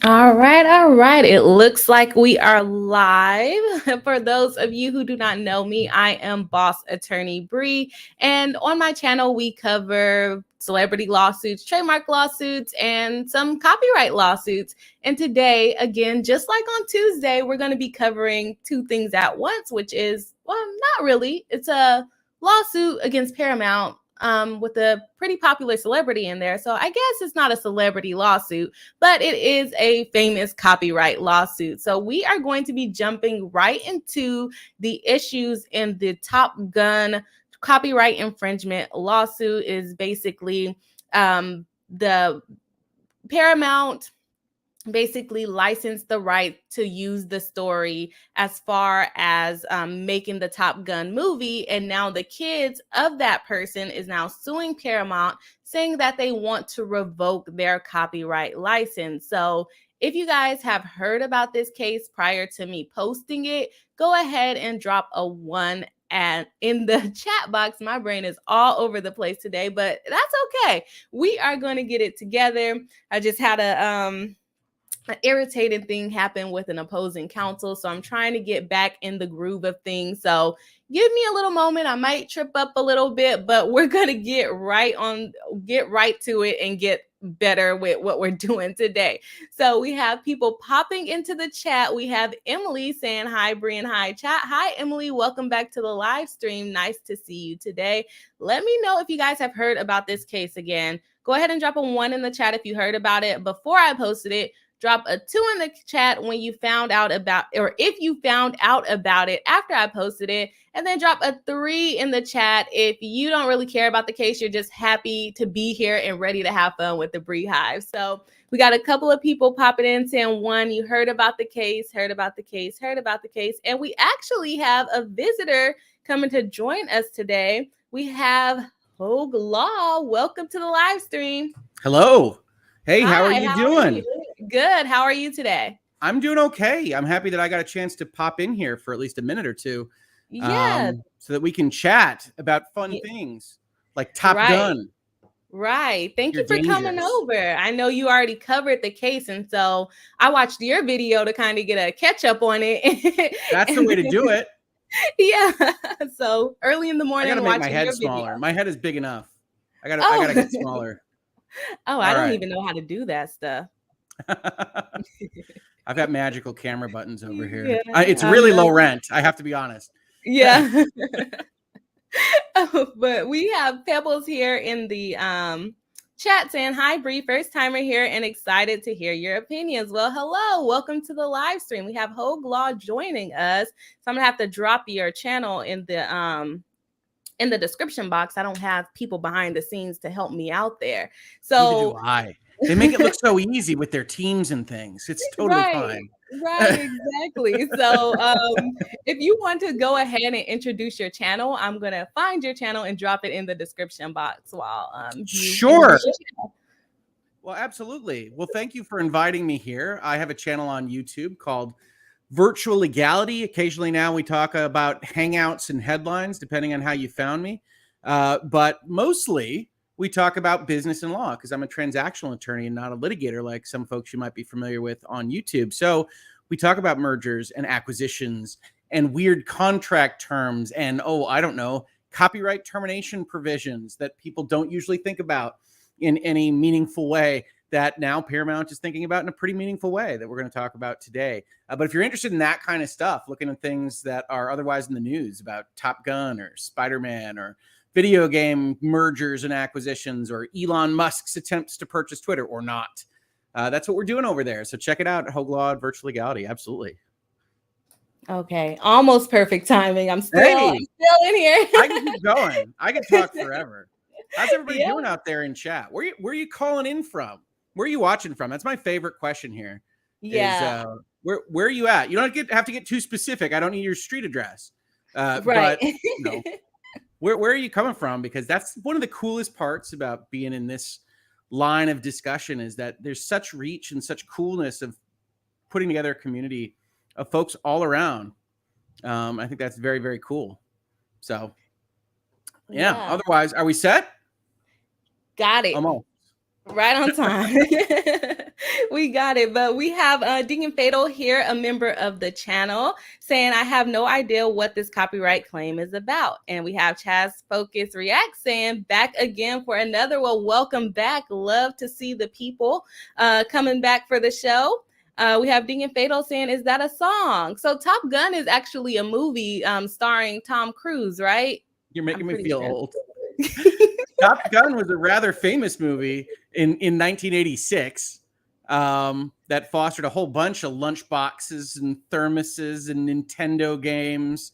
All right, all right. It looks like we are live. For those of you who do not know me, I am Boss Attorney Bri, and on my channel we cover celebrity lawsuits, trademark lawsuits, and some copyright lawsuits. And today, again, just like on Tuesday, we're going to be covering two things at once, which is, well, not really. It's a lawsuit against Paramount with a pretty popular celebrity in there. So I guess it's not a celebrity lawsuit, but it is a famous copyright lawsuit. So we are going to be jumping right into the issues in the Top Gun copyright infringement lawsuit. Is basically the Paramount basically licensed the right to use the story as far as making the Top Gun movie. And now the kids of that person is now suing Paramount, saying that they want to revoke their copyright license. So if you guys have heard about this case prior to me posting it, go ahead and drop a 1 and in the chat box. My brain is all over the place today, but that's okay. We are going to get it together. I just had an irritating thing happened with an opposing counsel, so I'm trying to get back in the groove of things. So give me a little moment. I might trip up a little bit, but we're gonna get right to it and get better with what we're doing today. So we have people popping into the chat. We have Emily saying hi, Bri, and hi chat. Hi Emily, welcome back to the live stream. Nice to see you today. Let me know if you guys have heard about this case. Again, go ahead and drop a 1 in the chat if you heard about it before I posted it. Drop a 2 in the chat when you found out about, or if you found out about it after I posted it, and then drop a 3 in the chat if you don't really care about the case. You're just happy to be here and ready to have fun with the Bri Hive. So we got a couple of people popping in saying, 1, you heard about the case, heard about the case, heard about the case. And we actually have a visitor coming to join us today. We have Hogue Law. Welcome to the live stream. Hello. Hey, Hi, how are you doing? Good. How are you today? I'm doing okay. I'm happy that I got a chance to pop in here for at least a minute or two. Yeah. So that we can chat about fun things like Top Gun. Right. Thank you for coming over. I know you already covered the case, and so I watched your video to kind of get a catch up on it. That's the way to do it. Yeah. So early in the morning, I gotta make my head smaller. My head is big enough. I gotta get smaller. Oh, I don't even know how to do that stuff. I've got magical camera buttons over here. Yeah, it's really low rent. I have to be honest. Yeah. But we have Pebbles here in the chat saying, hi, Bri, first timer here and excited to hear your opinions. Well, hello. Welcome to the live stream. We have Hogue Law joining us. So I'm going to have to drop your channel in the description box. I don't have people behind the scenes to help me out there. So they make it look so easy with their teams and things. It's totally fine. Right, exactly. So if you want to go ahead and introduce your channel, I'm going to find your channel and drop it in the description box while Sure. Well, absolutely. Well, thank you for inviting me here. I have a channel on YouTube called Virtual Legality. Occasionally now we talk about hangouts and headlines, depending on how you found me. But mostly we talk about business and law because I'm a transactional attorney and not a litigator like some folks you might be familiar with on YouTube. So we talk about mergers and acquisitions and weird contract terms and, I don't know, copyright termination provisions that people don't usually think about in any meaningful way that now Paramount is thinking about in a pretty meaningful way that we're going to talk about today. But if you're interested in that kind of stuff, looking at things that are otherwise in the news about Top Gun or Spider-Man or video game mergers and acquisitions or Elon Musk's attempts to purchase Twitter or not, that's what we're doing over there. So check it out at Hogue Law Virtual Legality. Absolutely. Okay. Almost perfect timing. I'm still in here. I can keep going. I can talk forever. How's everybody doing out there in chat? Where are you calling in from? Where are you watching from? That's my favorite question here. Yeah. Where are you at? You don't have to get too specific. I don't need your street address. Right. But, where are you coming from? Because that's one of the coolest parts about being in this line of discussion is that there's such reach and such coolness of putting together a community of folks all around. I think that's very, very cool. So, yeah. Otherwise, are we set? Got it. I'm all right on time. We got it. But we have Deacon Fatal here, a member of the channel, saying, I have no idea what this copyright claim is about. And we have Chaz Focus React saying, back again for another. Well, welcome back. Love to see the people coming back for the show. We have Deacon Fatal saying, is that a song? So Top Gun is actually a movie starring Tom Cruise, right? You're making me feel old. Top Gun was a rather famous movie in 1986 that fostered a whole bunch of lunchboxes and thermoses and Nintendo games.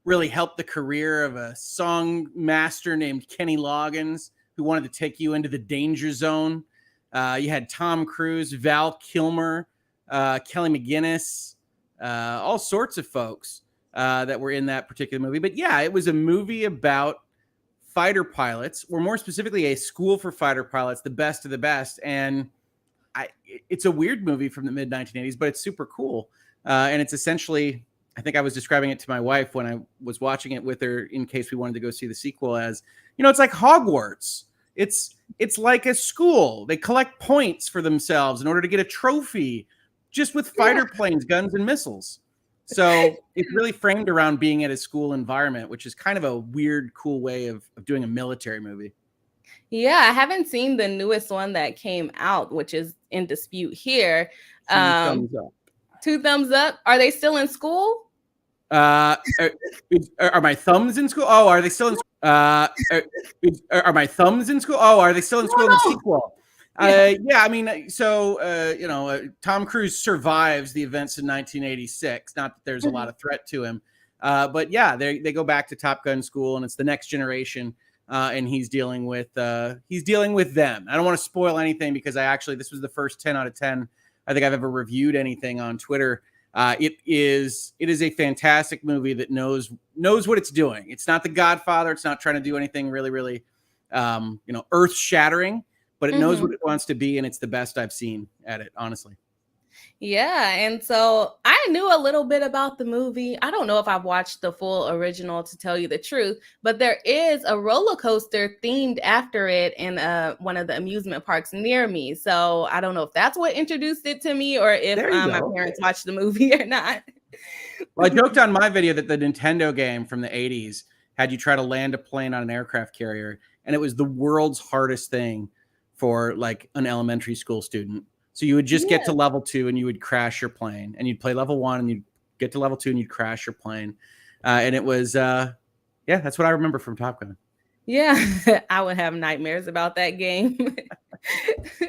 Really helped the career of a song master named Kenny Loggins, who wanted to take you into the danger zone. You had Tom Cruise, Val Kilmer, Kelly McGinnis, all sorts of folks that were in that particular movie. But yeah, it was a movie about fighter pilots, or more specifically, a school for fighter pilots, the best of the best. And it's a weird movie from the mid 1980s, but it's super cool. And it's essentially, I think I was describing it to my wife when I was watching it with her in case we wanted to go see the sequel as, it's like Hogwarts. It's like a school. They collect points for themselves in order to get a trophy just with fighter planes, guns, and missiles. So it's really framed around being at a school environment, which is kind of a weird, cool way of doing a military movie. Yeah, I haven't seen the newest one that came out, which is in dispute here. 2 thumbs up. 2 thumbs up. Are they still in school? Are my thumbs in school? Oh, are they still in school? Are my thumbs in school? Oh, are they still in school in the sequel? Yeah, I mean, so, Tom Cruise survives the events in 1986. Not that there's a lot of threat to him. But yeah, they go back to Top Gun school, and it's the next generation. And he's dealing with them. I don't want to spoil anything because this was the first 10 out of 10 I think I've ever reviewed anything on Twitter. It is a fantastic movie that knows what it's doing. It's not The Godfather. It's not trying to do anything really, really, earth shattering, but it knows what it wants to be. And it's the best I've seen at it, honestly. Yeah. And so I knew a little bit about the movie. I don't know if I've watched the full original, to tell you the truth, but there is a roller coaster themed after it in one of the amusement parks near me. So I don't know if that's what introduced it to me, or if my parents watched the movie or not. Well, I joked on my video that the Nintendo game from the 80s had you try to land a plane on an aircraft carrier, and it was the world's hardest thing for like an elementary school student. So you would just get to level 2 and you would crash your plane, and you'd play level 1 and you'd get to level 2 and you'd crash your plane. And it was, that's what I remember from Top Gun. Yeah, I would have nightmares about that game.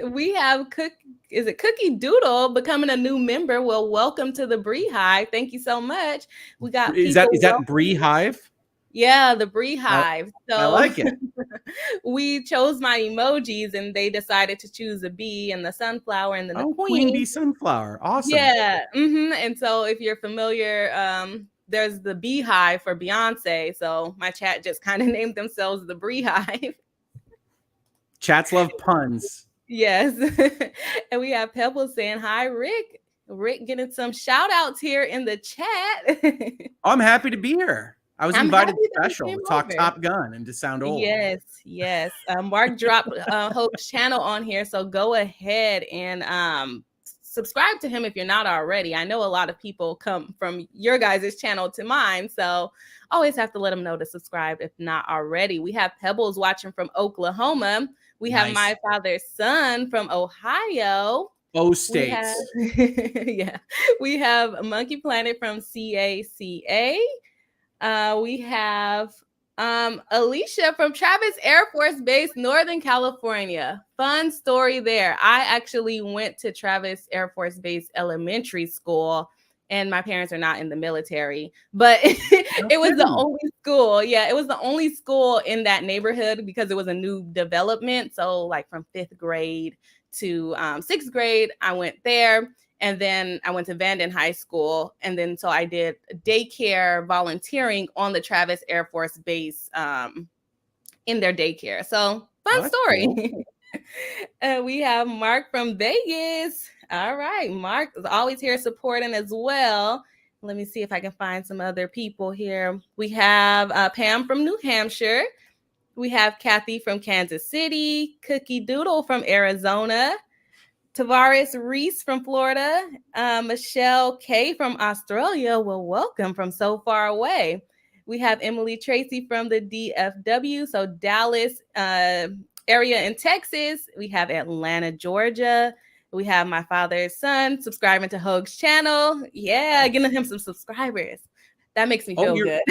We have Cookie Doodle becoming a new member. Well, welcome to the Bri Hive. Thank you so much. We got is that Bri Hive? Yeah, the Bri Hive. So I like it. We chose my emojis, and they decided to choose a bee and the sunflower and then the queen bee sunflower. Awesome. Yeah. And so if you're familiar, there's the beehive for Beyonce. So my chat just kind of named themselves the Bri Hive. Chats love puns. Yes. And we have Pebbles saying, hi, Rick. Rick getting some shout outs here in the chat. I'm happy to be here. I was invited special to talk Top Gun and to sound old. Yes. Mark dropped Hope's channel on here, so go ahead and subscribe to him if you're not already. I know a lot of people come from your guys' channel to mine, so always have to let them know to subscribe if not already. We have Pebbles watching from Oklahoma. We have My Father's Son from Ohio. Both states. We have Monkey Planet from CACA. We have Alicia from Travis Air Force Base, Northern California. Fun story there. I actually went to Travis Air Force Base Elementary School, and my parents are not in the military, but it was the only school. Yeah, it was the only school in that neighborhood because it was a new development. So like from 5th grade to 6th grade, I went there. And then I went to Vanden High School. And then so I did daycare volunteering on the Travis Air Force Base in their daycare. So fun story. Cool. We have Mark from Vegas. All right. Mark is always here supporting as well. Let me see if I can find some other people here. We have Pam from New Hampshire. We have Kathy from Kansas City. Cookie Doodle from Arizona. Tavares Reese from Florida, Michelle K from Australia. Well, welcome from so far away. We have Emily Tracy from the DFW, so Dallas area in Texas. We have Atlanta, Georgia. We have my father's son subscribing to Hoag's channel. Yeah, getting him some subscribers. That makes me feel good.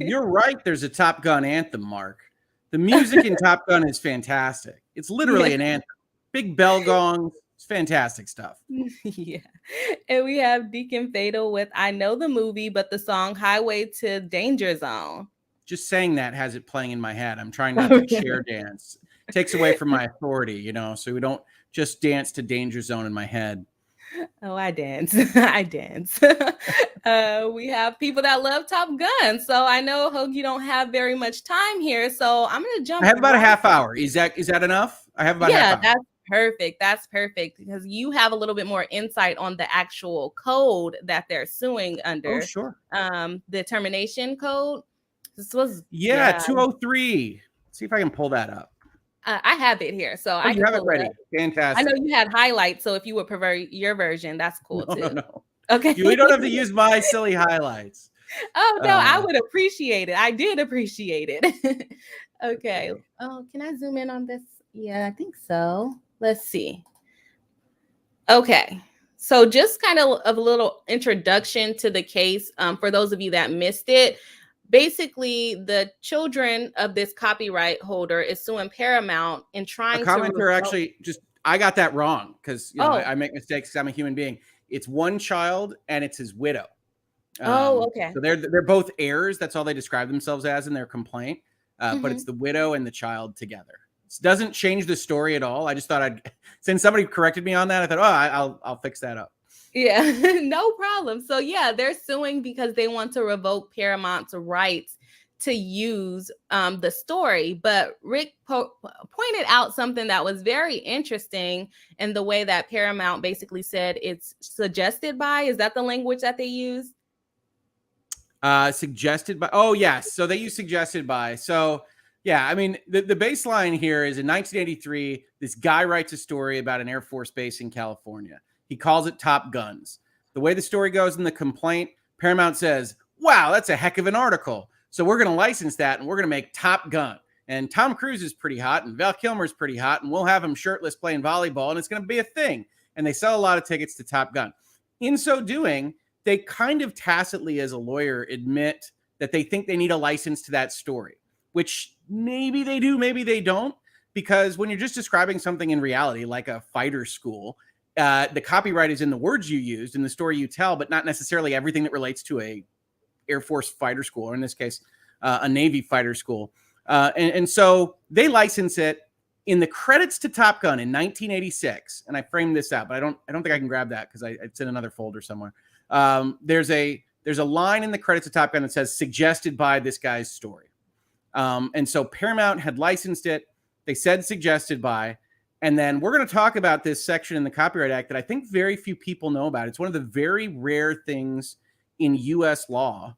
You're right. There's a Top Gun anthem, Mark. The music in Top Gun is fantastic. It's literally an anthem. Big bell gongs. It's fantastic stuff. Yeah. And we have Deacon Fatal with I Know the Movie, but the song Highway to Danger Zone. Just saying that has it playing in my head. I'm trying not to chair dance. It takes away from my authority, you know, so we don't just dance to Danger Zone in my head. Oh, I dance. I dance. We have people that love Top Gun. So I know, Hoag, you don't have very much time here. So I'm going to jump. I have about a half hour. Is that enough? I have about a half hour. That's perfect. That's perfect because you have a little bit more insight on the actual code that they're suing under. Oh, sure. The termination code. This was 203. Let's see if I can pull that up. I have it here, so I can have it ready. Fantastic. I know you had highlights, so if you would prefer your version, that's cool too. No. Okay. We don't have to use my silly highlights. Oh no, I would appreciate it. I did appreciate it. Okay. Oh, can I zoom in on this? Yeah, I think so. Let's see. Okay. So just kind of a little introduction to the case for those of you that missed it. Basically, the children of this copyright holder is suing Paramount and trying to. Commenter actually I got that wrong because I make mistakes because I'm a human being. It's one child and it's his widow. Okay. So they're both heirs. That's all they describe themselves as in their complaint. But it's the widow and the child together. It doesn't change the story at all. I just thought since somebody corrected me on that, I thought, I'll fix that up. Yeah, no problem. So yeah, they're suing because they want to revoke Paramount's rights to use the story. But Rick pointed out something that was very interesting in the way that Paramount basically said it's suggested by. Is that the language that they use? Suggested by. Oh, yes. So they use suggested by. So yeah, I mean, the baseline here is in 1983, this guy writes a story about an Air Force base in California. He calls it Top Guns. The way the story goes in the complaint, Paramount says, wow, that's a heck of an article. So we're going to license that and we're going to make Top Gun. And Tom Cruise is pretty hot and Val Kilmer's pretty hot and we'll have him shirtless playing volleyball and it's going to be a thing. And they sell a lot of tickets to Top Gun. In so doing, they kind of tacitly as a lawyer admit that they think they need a license to that story, which maybe they do, maybe they don't. Because when you're just describing something in reality, like a fighter school, the copyright is in the words you used in the story you tell, but not necessarily everything that relates to a Air Force fighter school, or in this case, a Navy fighter school. And so they license it in the credits to Top Gun in 1986. And I framed this out, but I don't think I can grab that because it's in another folder somewhere. There's a line in the credits of Top Gun that says suggested by this guy's story. And so Paramount had licensed it. They said suggested by. And then we're going to talk about this section in the Copyright Act that I think very few people know about. It's one of the very rare things in U.S. law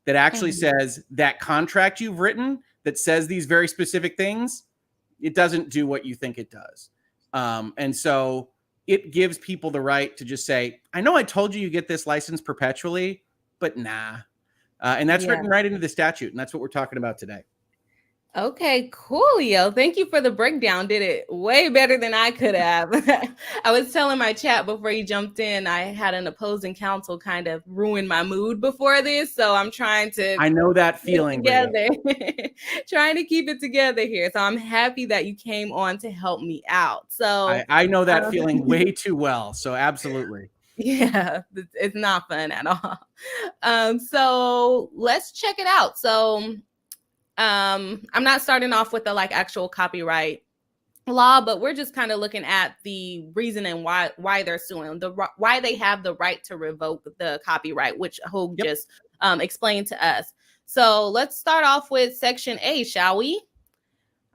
that actually says that contract you've written that says these very specific things, it doesn't do what you think it does. And so it gives people the right to just say, I know I told you get this license perpetually, but nah. And that's written right into the statute. And that's what we're talking about today. Okay, cool, yo. Thank you for the breakdown. Did it way better than I could have. I was telling my chat before you jumped in, I had an opposing counsel kind of ruin my mood before this. So I'm trying to I know that feeling together. Trying to keep it together here. So I'm happy that you came on to help me out. So I know that feeling way too well. So absolutely. Yeah, it's not fun at all. So let's check it out. So I'm not starting off with the actual copyright law, but we're just kind of looking at the reason and why they're suing, why they have the right to revoke the copyright, which Hoag just explained to us. So let's start off with Section A, shall we?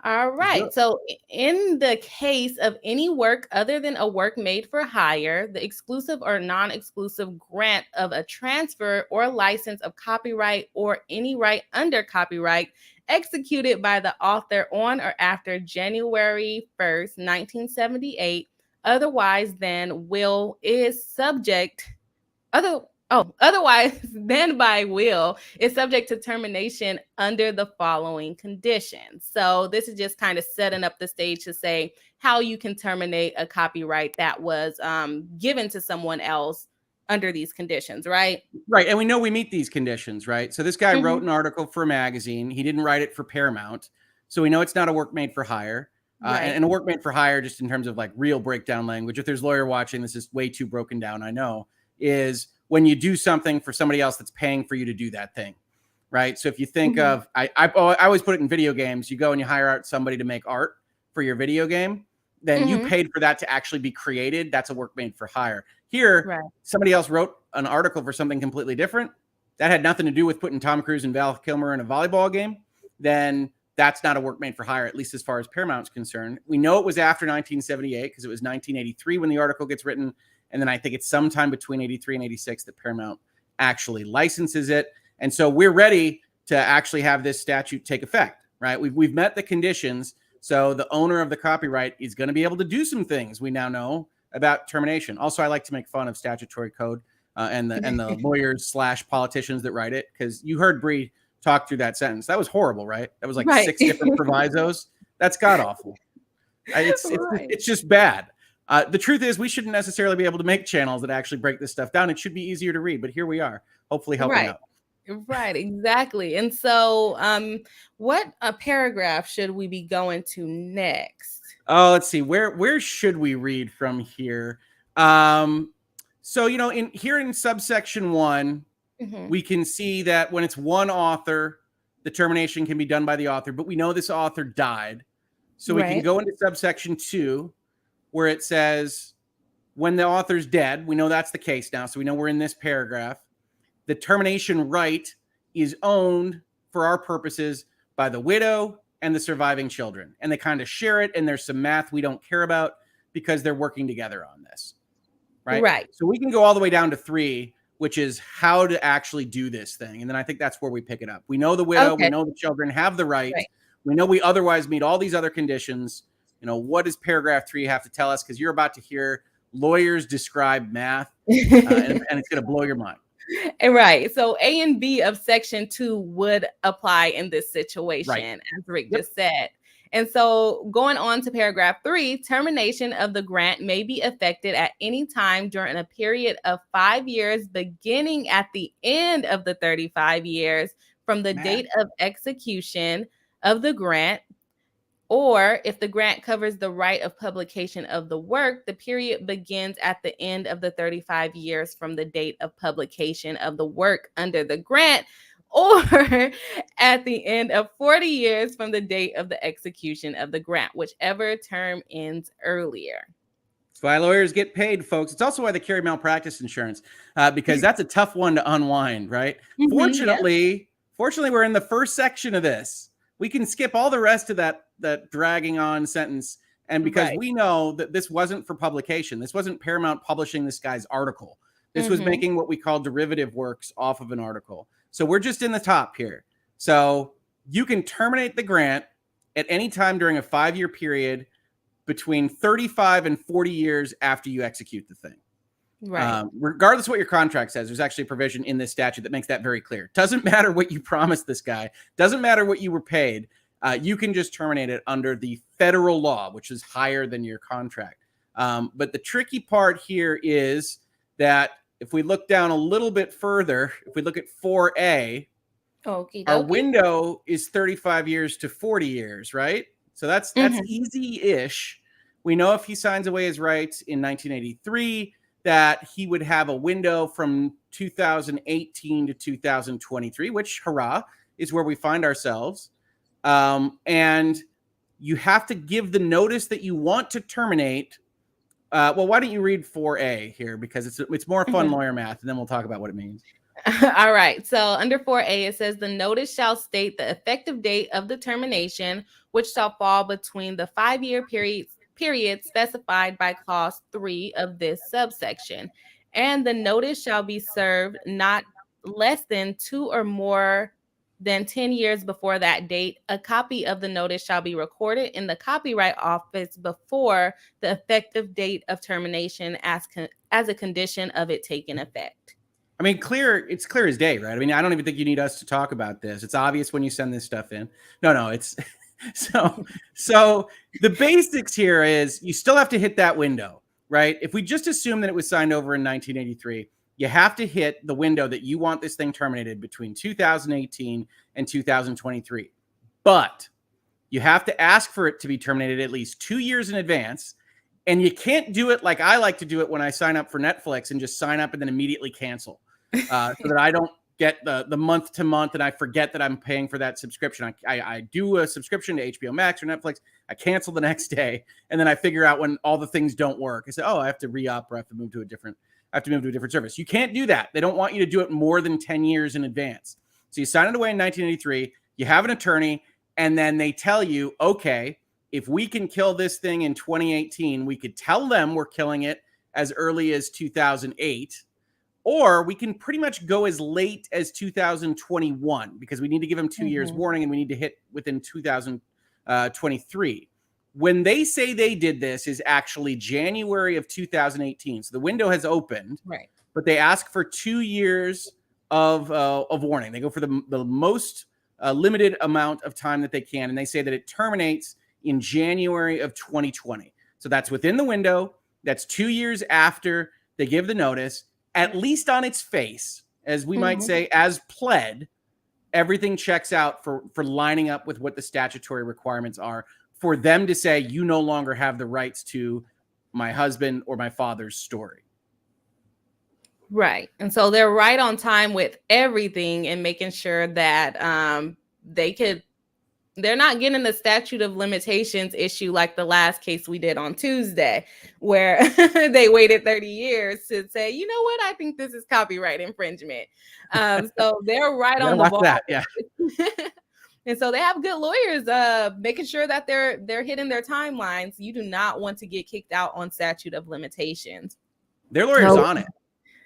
All right. So in the case of any work other than a work made for hire, the exclusive or non-exclusive grant of a transfer or license of copyright or any right under copyright executed by the author on or after January 1st, 1978, Otherwise than will is subject otherwise than by will is subject to termination under the following conditions. So this is just kind of setting up the stage to say how you can terminate a copyright that was given to someone else under these conditions, right? Right. And we know we meet these conditions, right? So this guy wrote an article for a magazine. He didn't write it for Paramount. So we know it's not a work made for hire. And a work made for hire, just in terms of like real breakdown language. If there's a lawyer watching, this is way too broken down, I know, is when you do something for somebody else that's paying for you to do that thing, right? So if you think of, I always put it in video games. You go and you hire out somebody to make art for your video game, then you paid for that to actually be created. That's a work made for hire. Here, somebody else wrote an article for something completely different that had nothing to do with putting Tom Cruise and Val Kilmer in a volleyball game. Then that's not a work made for hire, at least as far as Paramount's concerned. We know it was after 1978 because it was 1983 when the article gets written. And then I think it's sometime between 83 and 86 that Paramount actually licenses it. And so we're ready to actually have this statute take effect, right? We've met the conditions. So the owner of the copyright is going to be able to do some things we now know about termination. Also, I like to make fun of statutory code and the lawyers / politicians that write it, because you heard Bri talk through that sentence. That was horrible, right? That was like 6 different provisos. That's god awful. It's just bad. The truth is, we shouldn't necessarily be able to make channels that actually break this stuff down. It should be easier to read, but here we are, hopefully helping out. Right, exactly. And so what paragraph should we be going to next? Oh, let's see. Where should we read from here? So, you know, in subsection 1, we can see that when it's one author, the termination can be done by the author, but we know this author died. So we can go into subsection 2, where it says when the author's dead. We know that's the case now. So we know we're in this paragraph. The termination right is owned for our purposes by the widow and the surviving children. And they kind of share it. And there's some math we don't care about because they're working together on this. Right. So we can go all the way down to 3, which is how to actually do this thing. And then I think that's where we pick it up. We know the widow, we know the children have the right. We know we otherwise meet all these other conditions. You know, what does paragraph 3 have to tell us? Because you're about to hear lawyers describe math and it's going to blow your mind. Right. So A and B of section 2 would apply in this situation, as Rick just said. And so going on to paragraph 3, termination of the grant may be effected at any time during a period of 5 years, beginning at the end of the 35 years from the date of execution of the grant. Or if the grant covers the right of publication of the work, the period begins at the end of the 35 years from the date of publication of the work under the grant, or at the end of 40 years from the date of the execution of the grant, whichever term ends earlier. That's why lawyers get paid, folks. It's also why they carry malpractice insurance, because that's a tough one to unwind, right? Fortunately, we're in the first section of this. We can skip all the rest of that dragging on sentence. And because we know that this wasn't for publication, this wasn't Paramount publishing this guy's article. This was making what we call derivative works off of an article. So we're just in the top here. So you can terminate the grant at any time during a 5-year period between 35 and 40 years after you execute the thing. Regardless of what your contract says, there's actually a provision in this statute that makes that very clear. Doesn't matter what you promised this guy. Doesn't matter what you were paid. You can just terminate it under the federal law, which is higher than your contract. But the tricky part here is that if we look down a little bit further, if we look at 4A, our window is 35 years to 40 years, right? So that's easy-ish. We know if he signs away his rights in 1983, that he would have a window from 2018 to 2023, which, hurrah, is where we find ourselves. And you have to give the notice that you want to terminate. Well, why don't you read 4A here? Because it's more fun lawyer math, and then we'll talk about what it means. All right. So under 4A, it says the notice shall state the effective date of the termination, which shall fall between the 5-year period specified by clause 3 of this subsection. And the notice shall be served not less than 2 or more then 10 years before that date, a copy of the notice shall be recorded in the Copyright Office before the effective date of termination as a condition of it taking effect. I mean, it's clear as day, right? I mean, I don't even think you need us to talk about this. It's obvious when you send this stuff in. No, it's so the basics here is you still have to hit that window, right? If we just assume that it was signed over in 1983, you have to hit the window that you want this thing terminated between 2018 and 2023. But you have to ask for it to be terminated at least 2 years in advance. And you can't do it like I like to do it when I sign up for Netflix and just sign up and then immediately cancel so that I don't get the month to month and I forget that I'm paying for that subscription. I do a subscription to HBO Max or Netflix. I cancel the next day. And then I figure out when all the things don't work. I say, oh, I have to re-up or I have to move to a different service. You can't do that. They don't want you to do it more than 10 years in advance. So you sign it away in 1983. You have an attorney and then they tell you, okay, if we can kill this thing in 2018, we could tell them we're killing it as early as 2008, or we can pretty much go as late as 2021 because we need to give them 2 years warning and we need to hit within 2023. When they say they did this is actually January of 2018. So the window has opened, right? But they ask for 2 years of warning. They go for the most limited amount of time that they can. And they say that it terminates in January of 2020. So that's within the window. That's 2 years after they give the notice, at least on its face, as we might say, as pled, everything checks out for lining up with what the statutory requirements are for them to say, you no longer have the rights to my husband or my father's story. Right. And so they're right on time with everything and making sure that they're not getting the statute of limitations issue like the last case we did on Tuesday, where they waited 30 years to say, you know what, I think this is copyright infringement. So they're right on the ball. That, yeah. And so they have good lawyers making sure that they're hitting their timelines. You do not want to get kicked out on statute of limitations. Their lawyer's on it,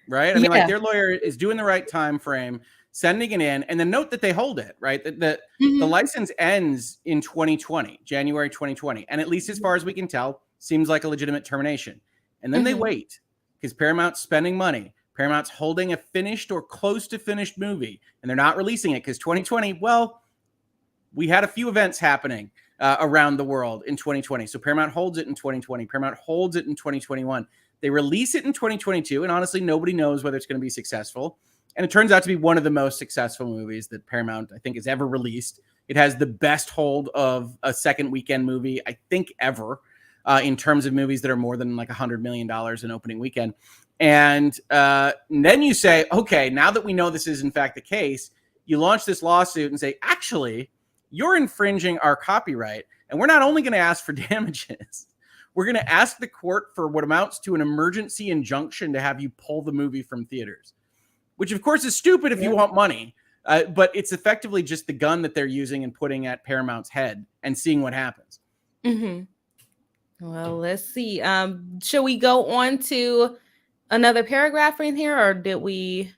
right? I mean, like their lawyer is doing the right time frame, sending it in, and then note that they hold it, right? The license ends in 2020, January 2020. And at least as far as we can tell, seems like a legitimate termination. And then they wait because Paramount's spending money. Paramount's holding a finished or close to finished movie, and they're not releasing it because 2020, well, we had a few events happening around the world in 2020. So Paramount holds it in 2020. Paramount holds it in 2021. They release it in 2022, and honestly, nobody knows whether it's going to be successful. And it turns out to be one of the most successful movies that Paramount, I think, has ever released. It has the best hold of a second weekend movie, I think, ever, in terms of movies that are more than like $100 million in opening weekend. And then you say, okay, now that we know this is in fact the case, you launch this lawsuit and say, actually, you're infringing our copyright. And we're not only going to ask for damages, we're going to ask the court for what amounts to an emergency injunction to have you pull the movie from theaters. Which, of course, is stupid if you want money, but it's effectively just the gun that they're using and putting at Paramount's head and seeing what happens. Well, let's see. Should we go on to another paragraph in here, or did we?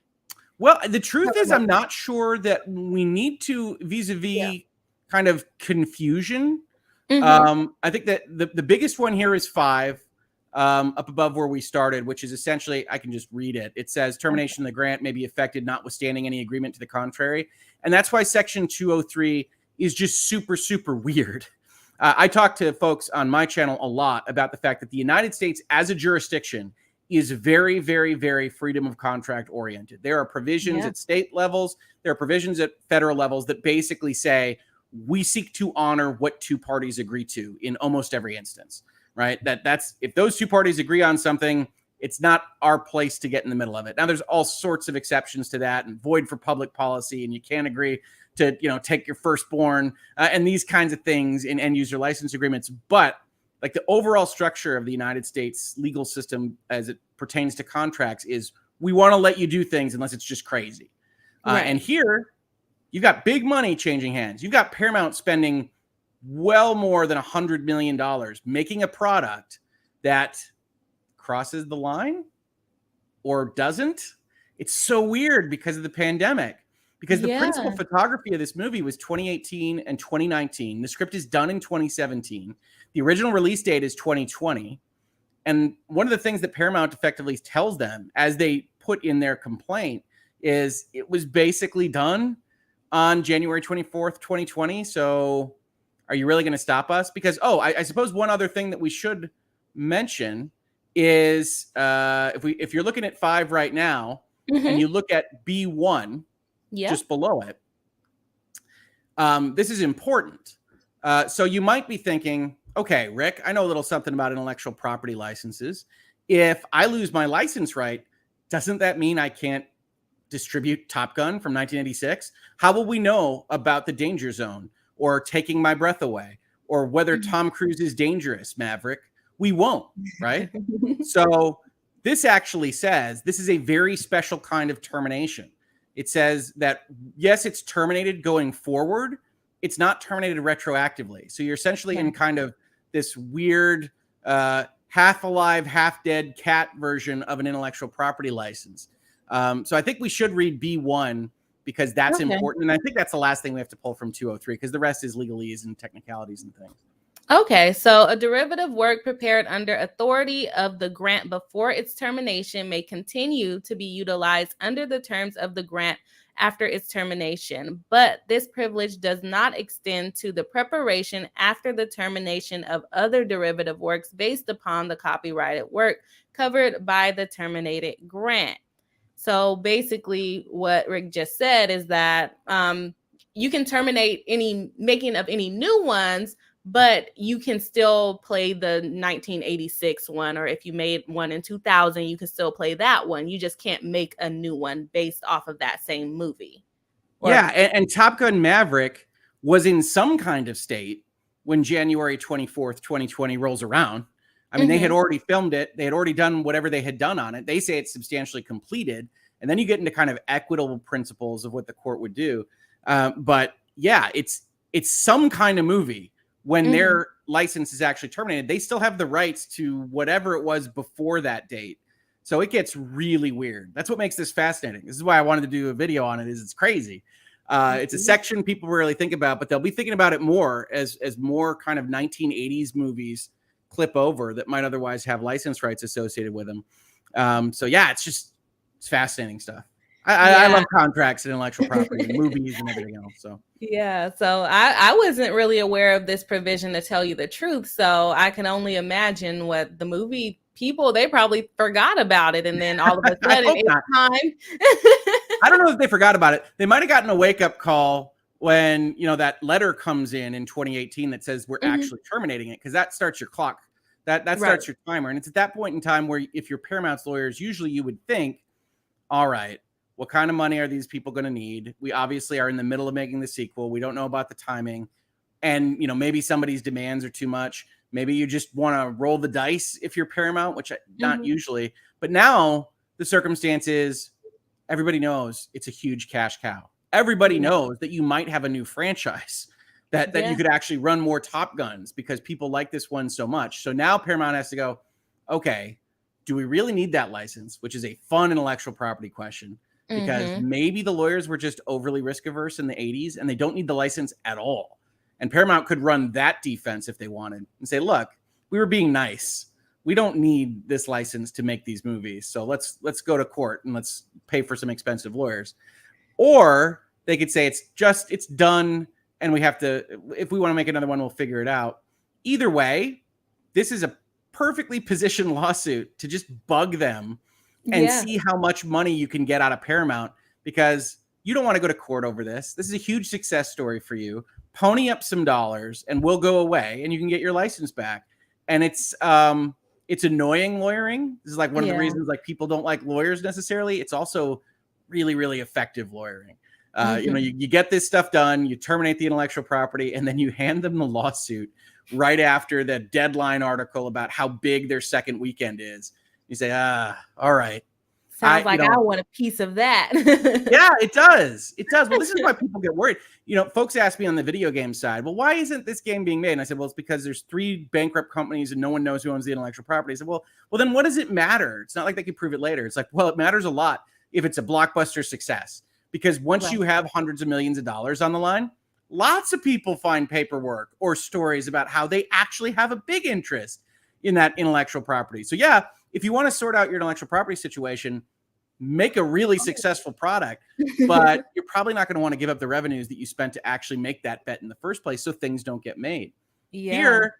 Well, the truth is, I'm not sure that we need to vis-a-vis kind of confusion. I think that the biggest one here is 5. Up above where we started, which is essentially, I can just read it. It says termination of the grant may be affected notwithstanding any agreement to the contrary. And that's why section 203 is just super, super weird. I talk to folks on my channel a lot about the fact that the United States as a jurisdiction is very, very, very freedom of contract oriented. There are provisions at state levels. There are provisions at federal levels that basically say we seek to honor what two parties agree to in almost every instance. Right. That's if those two parties agree on something, it's not our place to get in the middle of it. Now, there's all sorts of exceptions to that and void for public policy. And you can't agree to, take your firstborn and these kinds of things in end user license agreements. But like the overall structure of the United States legal system as it pertains to contracts is we want to let you do things unless it's just crazy. And here you've got big money changing hands. You've got Paramount spending well more than $100 million making a product that crosses the line or doesn't. It's so weird because of the pandemic. because the Yeah. principal photography of this movie was 2018 and 2019. The script is done in 2017. The original release date is 2020. And one of the things that Paramount effectively tells them, as they put in their complaint, is it was basically done on January 24th, 2020. So are you really going to stop us? Because, I suppose one other thing that we should mention is if you're looking at 5 right now, and you look at B1 just below it, this is important. So you might be thinking, okay, Rick, I know a little something about intellectual property licenses. If I lose my license right, doesn't that mean I can't distribute Top Gun from 1986? How will we know about the danger zone or taking my breath away or whether Tom Cruise is dangerous, Maverick? We won't, right? So this actually says this is a very special kind of termination. It says that, yes, it's terminated going forward. It's not terminated retroactively. So you're essentially in kind of this weird half alive, half dead cat version of an intellectual property license. So I think we should read B1 because that's important. And I think that's the last thing we have to pull from 203 because the rest is legalese and technicalities and things. Okay, so a derivative work prepared under authority of the grant before its termination may continue to be utilized under the terms of the grant after its termination, but this privilege does not extend to the preparation after the termination of other derivative works based upon the copyrighted work covered by the terminated grant. So basically what Rick just said is that you can terminate any making of any new ones, but you can still play the 1986 one, or if you made one in 2000, you can still play that one. You just can't make a new one based off of that same movie. And Top Gun Maverick was in some kind of state when January 24th, 2020 rolls around. I mean, they had already filmed it. They had already done whatever they had done on it. They say it's substantially completed. And then you get into kind of equitable principles of what the court would do. But yeah, it's some kind of movie. When their license is actually terminated, they still have the rights to whatever it was before that date. So it gets really weird. That's what makes this fascinating. This is why I wanted to do a video on it. It's crazy. It's a section people really think about, but they'll be thinking about it more as more kind of 1980s movies clip over that might otherwise have license rights associated with them. So yeah, it's fascinating stuff. I love contracts and intellectual property and movies and everything else. So I wasn't really aware of this provision, to tell you the truth. So I can only imagine what the movie people, they probably forgot about it, and then all of a sudden it's time. I don't know if they forgot about it. They might have gotten a wake-up call when that letter comes in 2018 that says we're actually terminating it, because that starts your clock. That starts your timer, and it's at that point in time where, if you're Paramount's lawyers, usually you would think, all right, what kind of money are these people going to need? We obviously are in the middle of making the sequel. We don't know about the timing. And, maybe somebody's demands are too much. Maybe you just want to roll the dice if you're Paramount, which not usually. But now the circumstance is everybody knows it's a huge cash cow. Everybody knows that you might have a new franchise, that you could actually run more Top Guns because people like this one so much. So now Paramount has to go, okay, do we really need that license? Which is a fun intellectual property question. Because maybe the lawyers were just overly risk averse in the 80s and they don't need the license at all. And Paramount could run that defense if they wanted and say, look, we were being nice. We don't need this license to make these movies. So let's go to court and let's pay for some expensive lawyers. Or they could say it's done and we have to, if we want to make another one, we'll figure it out. Either way, this is a perfectly positioned lawsuit to just bug them and see how much money you can get out of Paramount, because you don't want to go to court over this. This is a huge success story for you. Pony up some dollars and we'll go away and you can get your license back. And it's annoying lawyering. This is like one of the reasons like people don't like lawyers necessarily. It's also really, really effective lawyering. You get this stuff done, you terminate the intellectual property, and then you hand them the lawsuit right after the deadline article about how big their second weekend is. You say, all right. Sounds like I want a piece of that. Yeah, it does. It does. Well, this is why people get worried. Folks ask me on the video game side, well, why isn't this game being made? And I said, well, it's because there's 3 bankrupt companies and no one knows who owns the intellectual property. I said, well, then what does it matter? It's not like they can prove it later. It's like, well, it matters a lot if it's a blockbuster success. because once Right. you have hundreds of millions of dollars on the line, lots of people find paperwork or stories about how they actually have a big interest in that intellectual property. So yeah, if you want to sort out your intellectual property situation, make a really successful product, but you're probably not going to want to give up the revenues that you spent to actually make that bet in the first place, so things don't get made. Yeah. Here,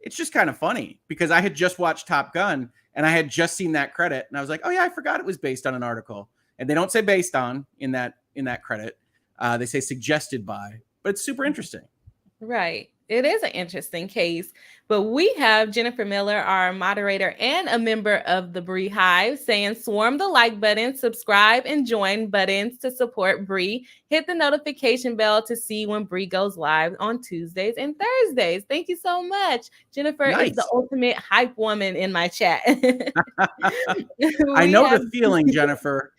it's just kind of funny because I had just watched Top Gun and I had just seen that credit and I was like, oh yeah, I forgot it was based on an article. And they don't say based on in that credit. They say suggested by, but it's super interesting. Right. It is an interesting case, but we have Jennifer Miller, our moderator and a member of the Bri Hive, saying swarm the like button, subscribe and join buttons to support Bri. Hit the notification bell to see when Bri goes live on Tuesdays and Thursdays. Thank you so much. Jennifer Nice. is the ultimate hype woman in my chat. I know the feeling, Jennifer.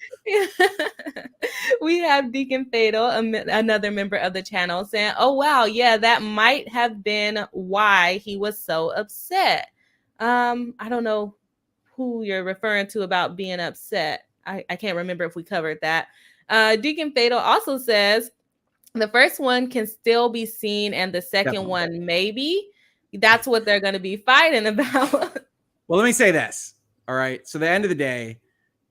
We have Deacon Fatal, another member of the channel, saying, oh, wow, yeah, that might have been why he was so upset. I don't know who you're referring to about being upset. I can't remember if we covered that. Deacon Fatal also says, the first one can still be seen and the second one, maybe. That's what they're going to be fighting about. Well, let me say this. All right. So, the end of the day,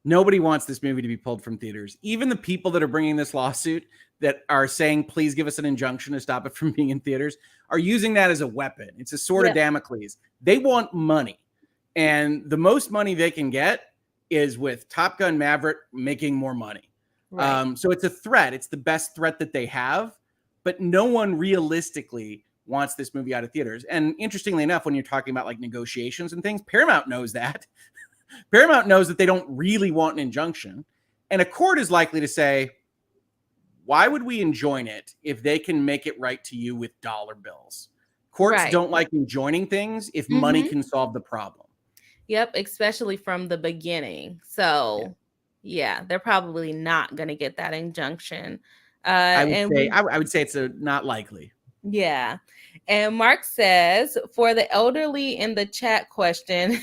nobody wants this movie to be pulled from theaters. Even the people that are bringing this lawsuit that are saying, please give us an injunction to stop it from being in theaters, are using that as a weapon. It's a sword of Damocles. They want money. And the most money they can get is with Top Gun Maverick making more money. Right. So it's a threat. It's the best threat that they have. But no one realistically wants this movie out of theaters. And interestingly enough, when you're talking about like negotiations and things, Paramount knows that. Paramount knows that they don't really want an injunction. And a court is likely to say, why would we enjoin it if they can make it right to you with dollar bills? Courts don't like enjoining things if money can solve the problem. Yep, especially from the beginning. So, yeah, they're probably not going to get that injunction. I would say it's not likely. Yeah. And Mark says, for the elderly in the chat question,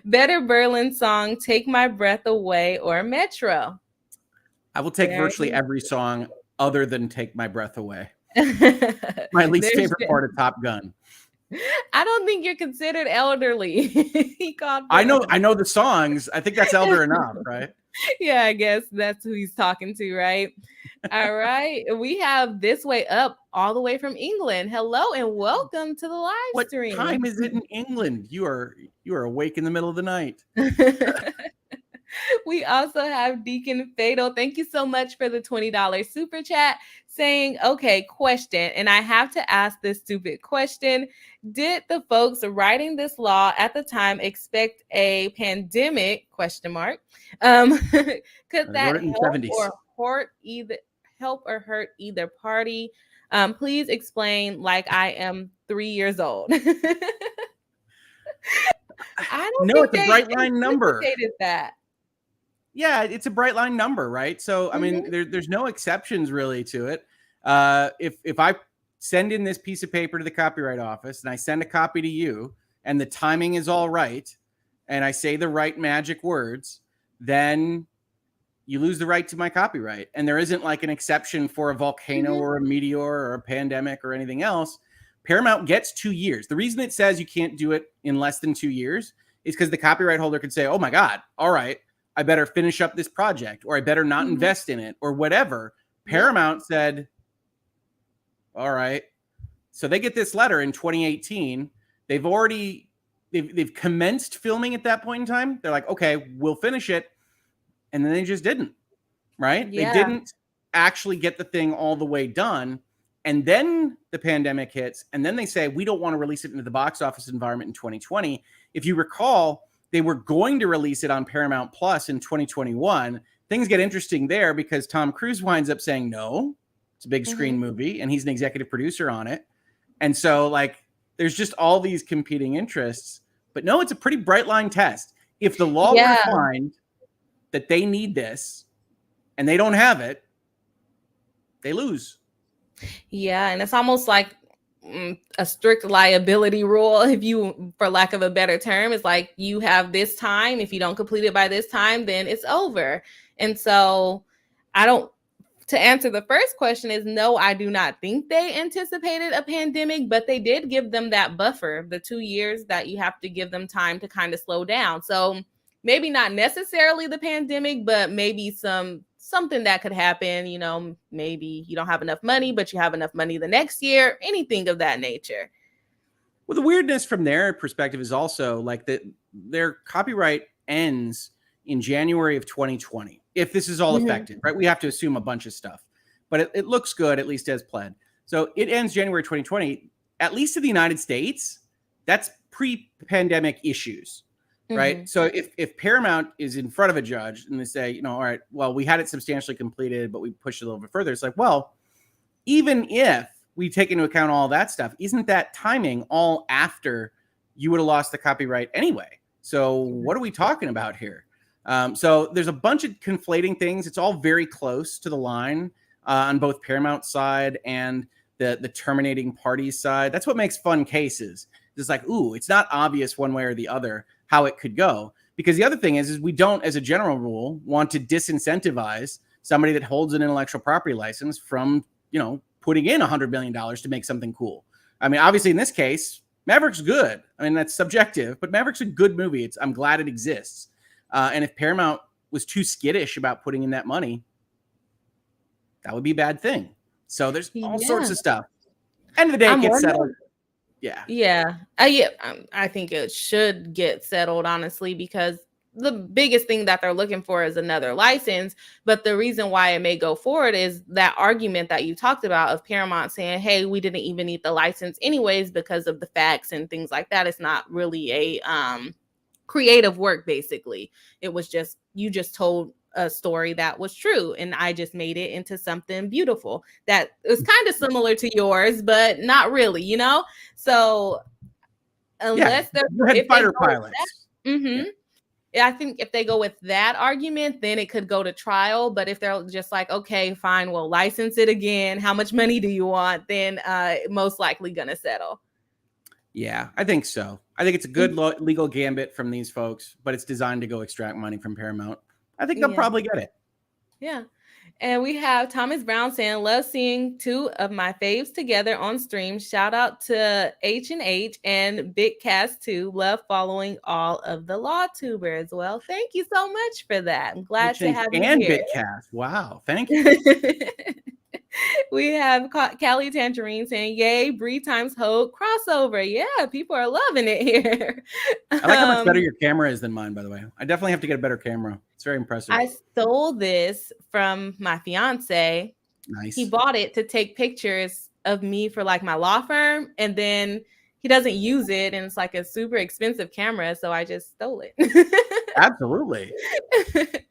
better Berlin song, Take My Breath Away or Metro? I will take virtually every song other than Take My Breath Away. My least favorite part of Top Gun. I don't think you're considered elderly. I know the songs. I think that's elder enough, right? Yeah, I guess that's who he's talking to, right? All right. We have This Way Up all the way from England. Hello and welcome to the live stream. What time is it in England? You are awake in the middle of the night. We also have Deacon Fatal. Thank you so much for the $20 super chat saying, okay, question. And I have to ask this stupid question. Did the folks writing this law at the time expect a pandemic ? Could that help or hurt either party? Please explain like I am 3 years old. I don't know. It's a bright line number. That. Yeah, it's a bright line number, right? So, I mean, there's no exceptions really to it. If I send in this piece of paper to the Copyright Office and I send a copy to you and the timing is all right and I say the right magic words, then you lose the right to my copyright. And there isn't like an exception for a volcano or a meteor or a pandemic or anything else. Paramount gets 2 years. The reason it says you can't do it in less than 2 years is because the copyright holder could say, oh my God, all right, I better finish up this project or I better not invest in it or whatever. Paramount said, all right. So they get this letter in 2018. They've commenced filming at that point in time. They're like, okay, we'll finish it. And then they just didn't, right? Yeah. They didn't actually get the thing all the way done. And then the pandemic hits. And then they say, we don't want to release it into the box office environment in 2020. If you recall, they were going to release it on Paramount Plus in 2021. Things get interesting there because Tom Cruise winds up saying, no, it's a big screen movie. And he's an executive producer on it. And so like, there's just all these competing interests. But no, it's a pretty bright line test. If the law were to find that they need this and they don't have it, they lose. Yeah. And it's almost like a strict liability rule. If you, for lack of a better term, it's like you have this time. If you don't complete it by this time, then it's over. And so I don't to answer the first question is no, I do not think they anticipated a pandemic, but they did give them that buffer, the 2 years that you have to give them time to kind of slow down. So maybe not necessarily the pandemic, but maybe something that could happen. You know, maybe you don't have enough money, but you have enough money the next year, anything of that nature. Well, the weirdness from their perspective is also like that their copyright ends in January of 2020. If this is all effective, right? We have to assume a bunch of stuff, but it looks good, at least as planned. So it ends January 2020, at least in the United States. That's pre-pandemic issues, right? So if Paramount is in front of a judge and they say, you know, all right, well, we had it substantially completed, but we pushed it a little bit further. It's like, well, even if we take into account all that stuff, isn't that timing all after you would have lost the copyright anyway? So what are we talking about here? So there's a bunch of conflating things. It's all very close to the line on both Paramount's side and the terminating party's side. That's what makes fun cases. It's like, ooh, it's not obvious one way or the other how it could go. Because the other thing is we don't, as a general rule, want to disincentivize somebody that holds an intellectual property license from, you know, putting in $100 million to make something cool. I mean, obviously in this case, Maverick's good. I mean, that's subjective, but Maverick's a good movie. I'm glad it exists. And if Paramount was too skittish about putting in that money, that would be a bad thing. So there's all sorts of stuff. End of the day, it gets settled. Yeah. I think it should get settled, honestly, because the biggest thing that they're looking for is another license. But the reason why it may go forward is that argument that you talked about of Paramount saying, hey, we didn't even need the license anyways because of the facts and things like that. It's not really a creative work, basically. It was just, you just told a story that was true and I just made it into something beautiful that was kind of similar to yours, but not really, you know? So unless they're fighter pilots. I think if they go with that argument, then it could go to trial. But if they're just like, okay, fine, we'll license it again. How much money do you want? Then most likely going to settle. Yeah, I think so. I think it's a good legal gambit from these folks, but it's designed to go extract money from Paramount. I think they'll probably get it. Yeah. And we have Thomas Brown saying, love seeing two of my faves together on stream. Shout out to H&H and Big Cast 2. Love following all of the law tubers. Well, thank you so much for that. I'm glad to have you here. And Big Cast. Wow. Thank you. We have Callie Tangerine saying, yay, Bri times Hope crossover. Yeah, people are loving it here. I like how much better your camera is than mine, by the way. I definitely have to get a better camera. It's very impressive. I stole this from my fiance. Nice. He bought it to take pictures of me for like my law firm. And then he doesn't use it. And it's like a super expensive camera. So I just stole it. Absolutely.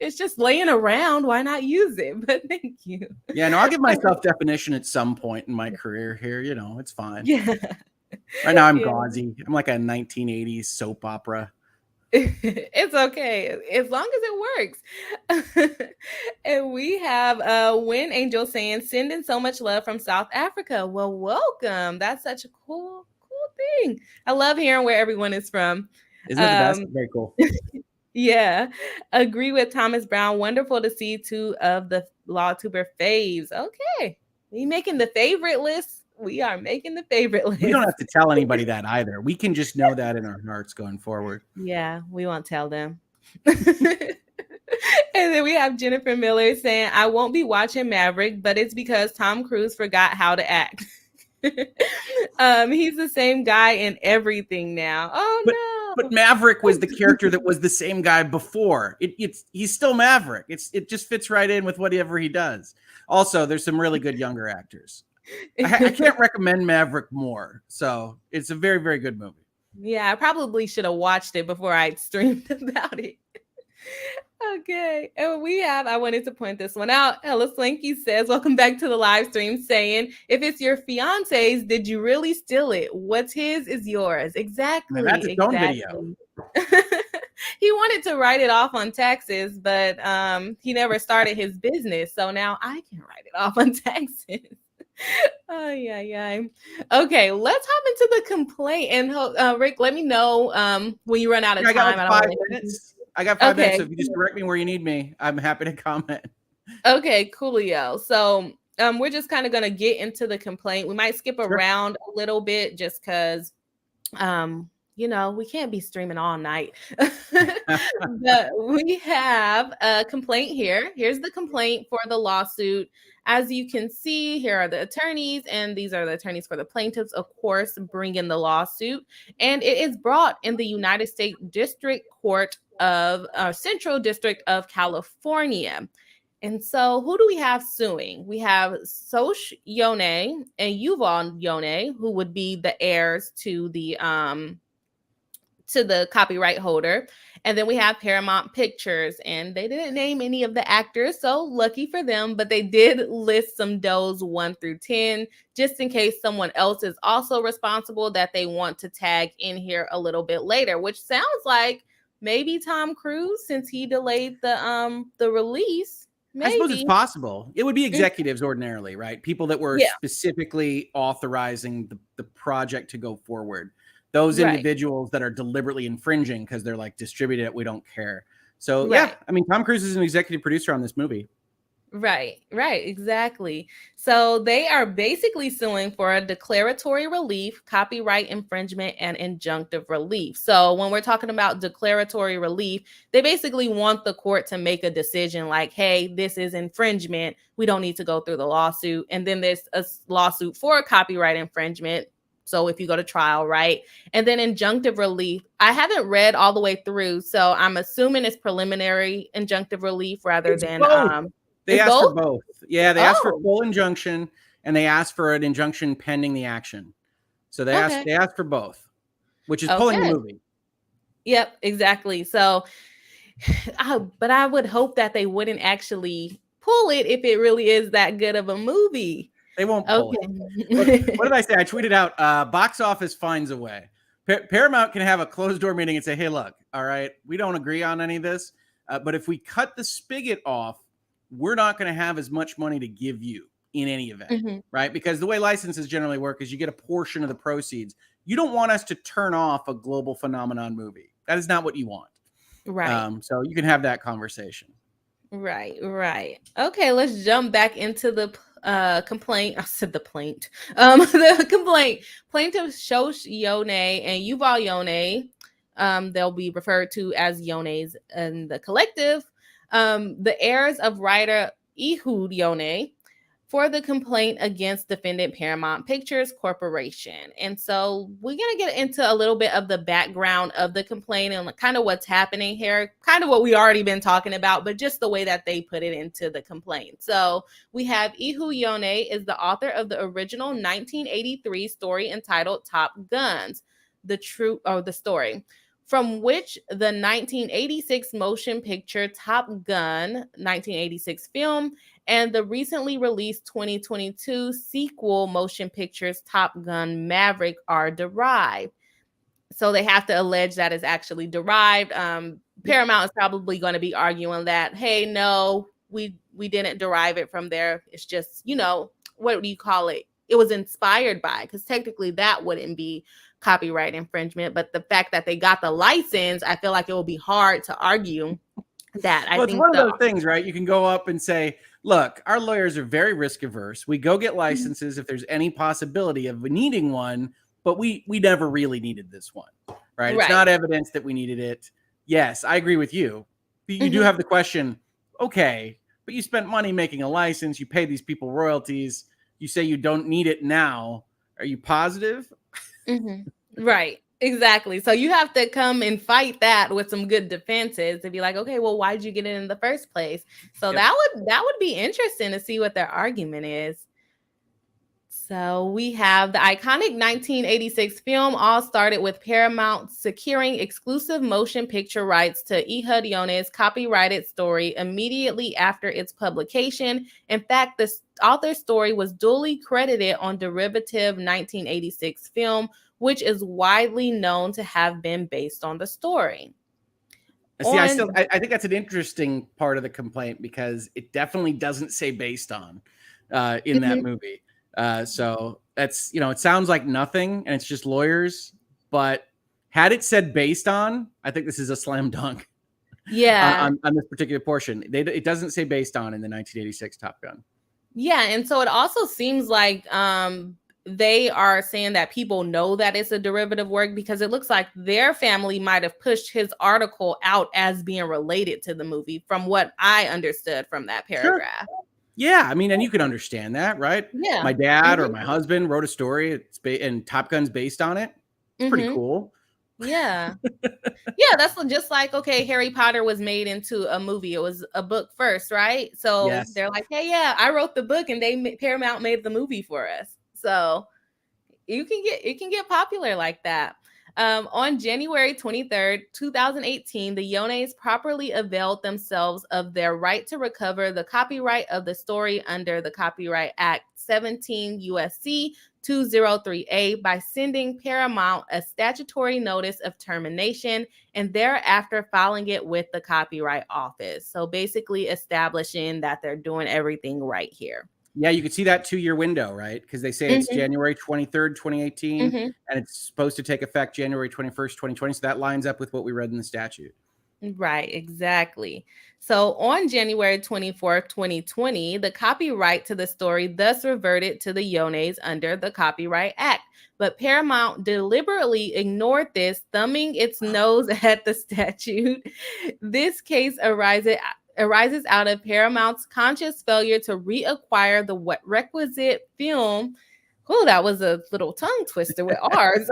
It's just laying around. Why not use it? But thank you. Yeah, no, I'll give myself definition at some point in my career here. You know, it's fine. Yeah. Right now I'm gauzy. I'm like a 1980s soap opera. It's okay as long as it works. And we have Win Angel saying, sending so much love from South Africa. Well, welcome. That's such a cool thing. I love hearing where everyone is from. Isn't it the best? Very cool. Yeah, agree with Thomas Brown. Wonderful to see two of the law tuber faves. Okay, we making the favorite list. We are making the favorite list. We don't have to tell anybody that either. We can just know that in our hearts going forward. Yeah, we won't tell them. And then we have Jennifer Miller saying, I won't be watching Maverick, but it's because Tom Cruise forgot how to act. He's the same guy in everything now. Oh, no. But Maverick was the character that was the same guy before. He's still Maverick. It just fits right in with whatever he does. Also, there's some really good younger actors. I can't recommend Maverick more. So it's a very, very good movie. Yeah, I probably should have watched it before I streamed about it. Okay, and I wanted to point this one out. Ella Slinky says, welcome back to the live stream, saying, if it's your fiance's, did you really steal it? What's his is yours. Exactly. Now that's its own video. He wanted to write it off on taxes, but he never started his business. So now I can write it off on taxes. Oh, yeah. Okay, let's hop into the complaint. And Rick, let me know when you run out of time. I got 5 minutes. I got 5 minutes. So if you just direct me where you need me, I'm happy to comment. Okay, coolio. So we're just kind of gonna get into the complaint. We might skip Sure. around a little bit just because you know, we can't be streaming all night. But we have a complaint here. Here's the complaint for the lawsuit. As you can see, here are the attorneys, and these are the attorneys for the plaintiffs, of course, bringing the lawsuit. And it is brought in the United States District Court of Central District of California. And so, who do we have suing? We have Soch Yone and Yuval Yone, who would be the heirs to the copyright holder. And then we have Paramount Pictures, and they didn't name any of the actors, so lucky for them, but they did list some does 1 through 10, just in case someone else is also responsible that they want to tag in here a little bit later, which sounds like maybe Tom Cruise, since he delayed the release. Maybe. I suppose it's possible. It would be executives ordinarily, right? People that were specifically authorizing the project to go forward. Those individuals that are deliberately infringing because they're like, distribute it, we don't care. So yeah, I mean, Tom Cruise is an executive producer on this movie. Right, exactly. So they are basically suing for a declaratory relief, copyright infringement, and injunctive relief. So when we're talking about declaratory relief, they basically want the court to make a decision like, hey, this is infringement. We don't need to go through the lawsuit. And then there's a lawsuit for copyright infringement. So if you go to trial, right? And then injunctive relief, I haven't read all the way through, so I'm assuming it's preliminary injunctive relief rather than both. They asked for both. Yeah, they asked for Oh. full injunction, and they asked for an injunction pending the action. So they asked for both, which is pulling the movie. Yep, exactly. So, but I would hope that they wouldn't actually pull it if it really is that good of a movie. They won't pull it. What did I say? I tweeted out, box office finds a way. Paramount can have a closed door meeting and say, hey, look, all right, we don't agree on any of this. But if we cut the spigot off, we're not going to have as much money to give you in any event, right? Because the way licenses generally work is you get a portion of the proceeds. You don't want us to turn off a global phenomenon movie. That is not what you want. Right. So you can have that conversation. Right. Okay, let's jump back into the complaint. I said the plaint. The complaint. Plaintiffs Soch Yone and Yuval Yone, they'll be referred to as Yones in the collective. The heirs of writer Ehud Yone for the complaint against defendant Paramount Pictures Corporation. And so we're going to get into a little bit of the background of the complaint and kind of what's happening here, kind of what we already been talking about, but just the way that they put it into the complaint. So we have Ehud Yone is the author of the original 1983 story entitled Top Guns, the story, from which the 1986 motion picture Top Gun 1986 film and the recently released 2022 sequel motion pictures Top Gun Maverick are derived. So they have to allege that it's actually derived. Paramount is probably going to be arguing that, hey, no, we didn't derive it from there. It's just, you know, what do you call it? It was inspired by, because technically that wouldn't be copyright infringement. But the fact that they got the license, I feel like it will be hard to argue that. Well, it's one of those things, right? You can go up and say, look, our lawyers are very risk averse. We go get licenses if there's any possibility of needing one, but we never really needed this one, right? It's not evidence that we needed it. Yes, I agree with you. But you do have the question, okay, but you spent money making a license. You pay these people royalties. You say you don't need it now. Are you positive? Right. Exactly. So you have to come and fight that with some good defenses to be like, okay, well, why'd you get it in the first place? So that would be interesting to see what their argument is. So we have the iconic 1986 film all started with Paramount securing exclusive motion picture rights to Ehud Yone's copyrighted story immediately after its publication. In fact, the author's story was duly credited on derivative 1986 film, which is widely known to have been based on the story. See, I think that's an interesting part of the complaint because it definitely doesn't say based on in that movie. So that's, you know, it sounds like nothing and it's just lawyers, but had it said based on, I think this is a slam dunk. Yeah. on this particular portion. It doesn't say based on in the 1986 Top Gun. Yeah, and so it also seems like they are saying that people know that it's a derivative work because it looks like their family might have pushed his article out as being related to the movie, from what I understood from that paragraph. Sure. Yeah, I mean, and you can understand that, right? Yeah. My dad or my husband wrote a story, and Top Gun's based on it. It's pretty cool. Yeah. Yeah, that's just like, okay, Harry Potter was made into a movie. It was a book first, right? So Yes. they're like, hey, yeah, I wrote the book and Paramount made the movie for us. So it can get popular like that. On January 23rd, 2018, the Yones properly availed themselves of their right to recover the copyright of the story under the Copyright Act 17 USC 203A by sending Paramount a statutory notice of termination and thereafter filing it with the Copyright Office. So basically establishing that they're doing everything right here. Yeah, you can see that 2-year window, right? Because they say it's January 23rd, 2018, and it's supposed to take effect January 21st, 2020. So that lines up with what we read in the statute. Right, exactly. So on January 24th, 2020, the copyright to the story thus reverted to the Yones under the Copyright Act. But Paramount deliberately ignored this, thumbing its nose at the statute. This case arises out of Paramount's conscious failure to reacquire the requisite film. Oh, that was a little tongue twister with ours.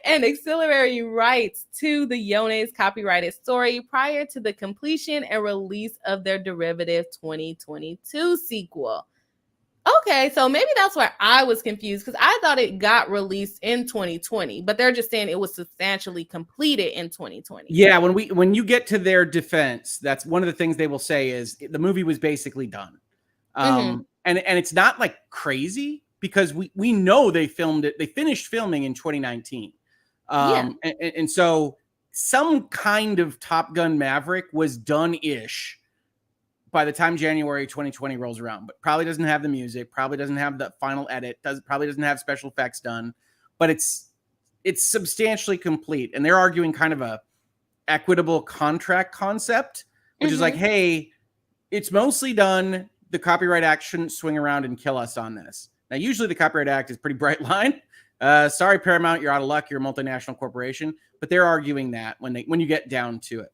And auxiliary rights to the Yones copyrighted story prior to the completion and release of their derivative 2022 sequel. Okay, so maybe that's where I was confused, because I thought it got released in 2020, but they're just saying it was substantially completed in 2020. Yeah, when you get to their defense, that's one of the things they will say is the movie was basically done. And it's not like crazy, because we know they finished filming in 2019. And so some kind of Top Gun Maverick was done-ish by the time January 2020 rolls around, but probably doesn't have the music, probably doesn't have the final edit, probably doesn't have special effects done, but it's substantially complete. And they're arguing kind of a equitable contract concept, which is like, hey, it's mostly done. The Copyright Act shouldn't swing around and kill us on this. Now, usually the Copyright Act is pretty bright line. Sorry, Paramount, you're out of luck. You're a multinational corporation, but they're arguing that when you get down to it.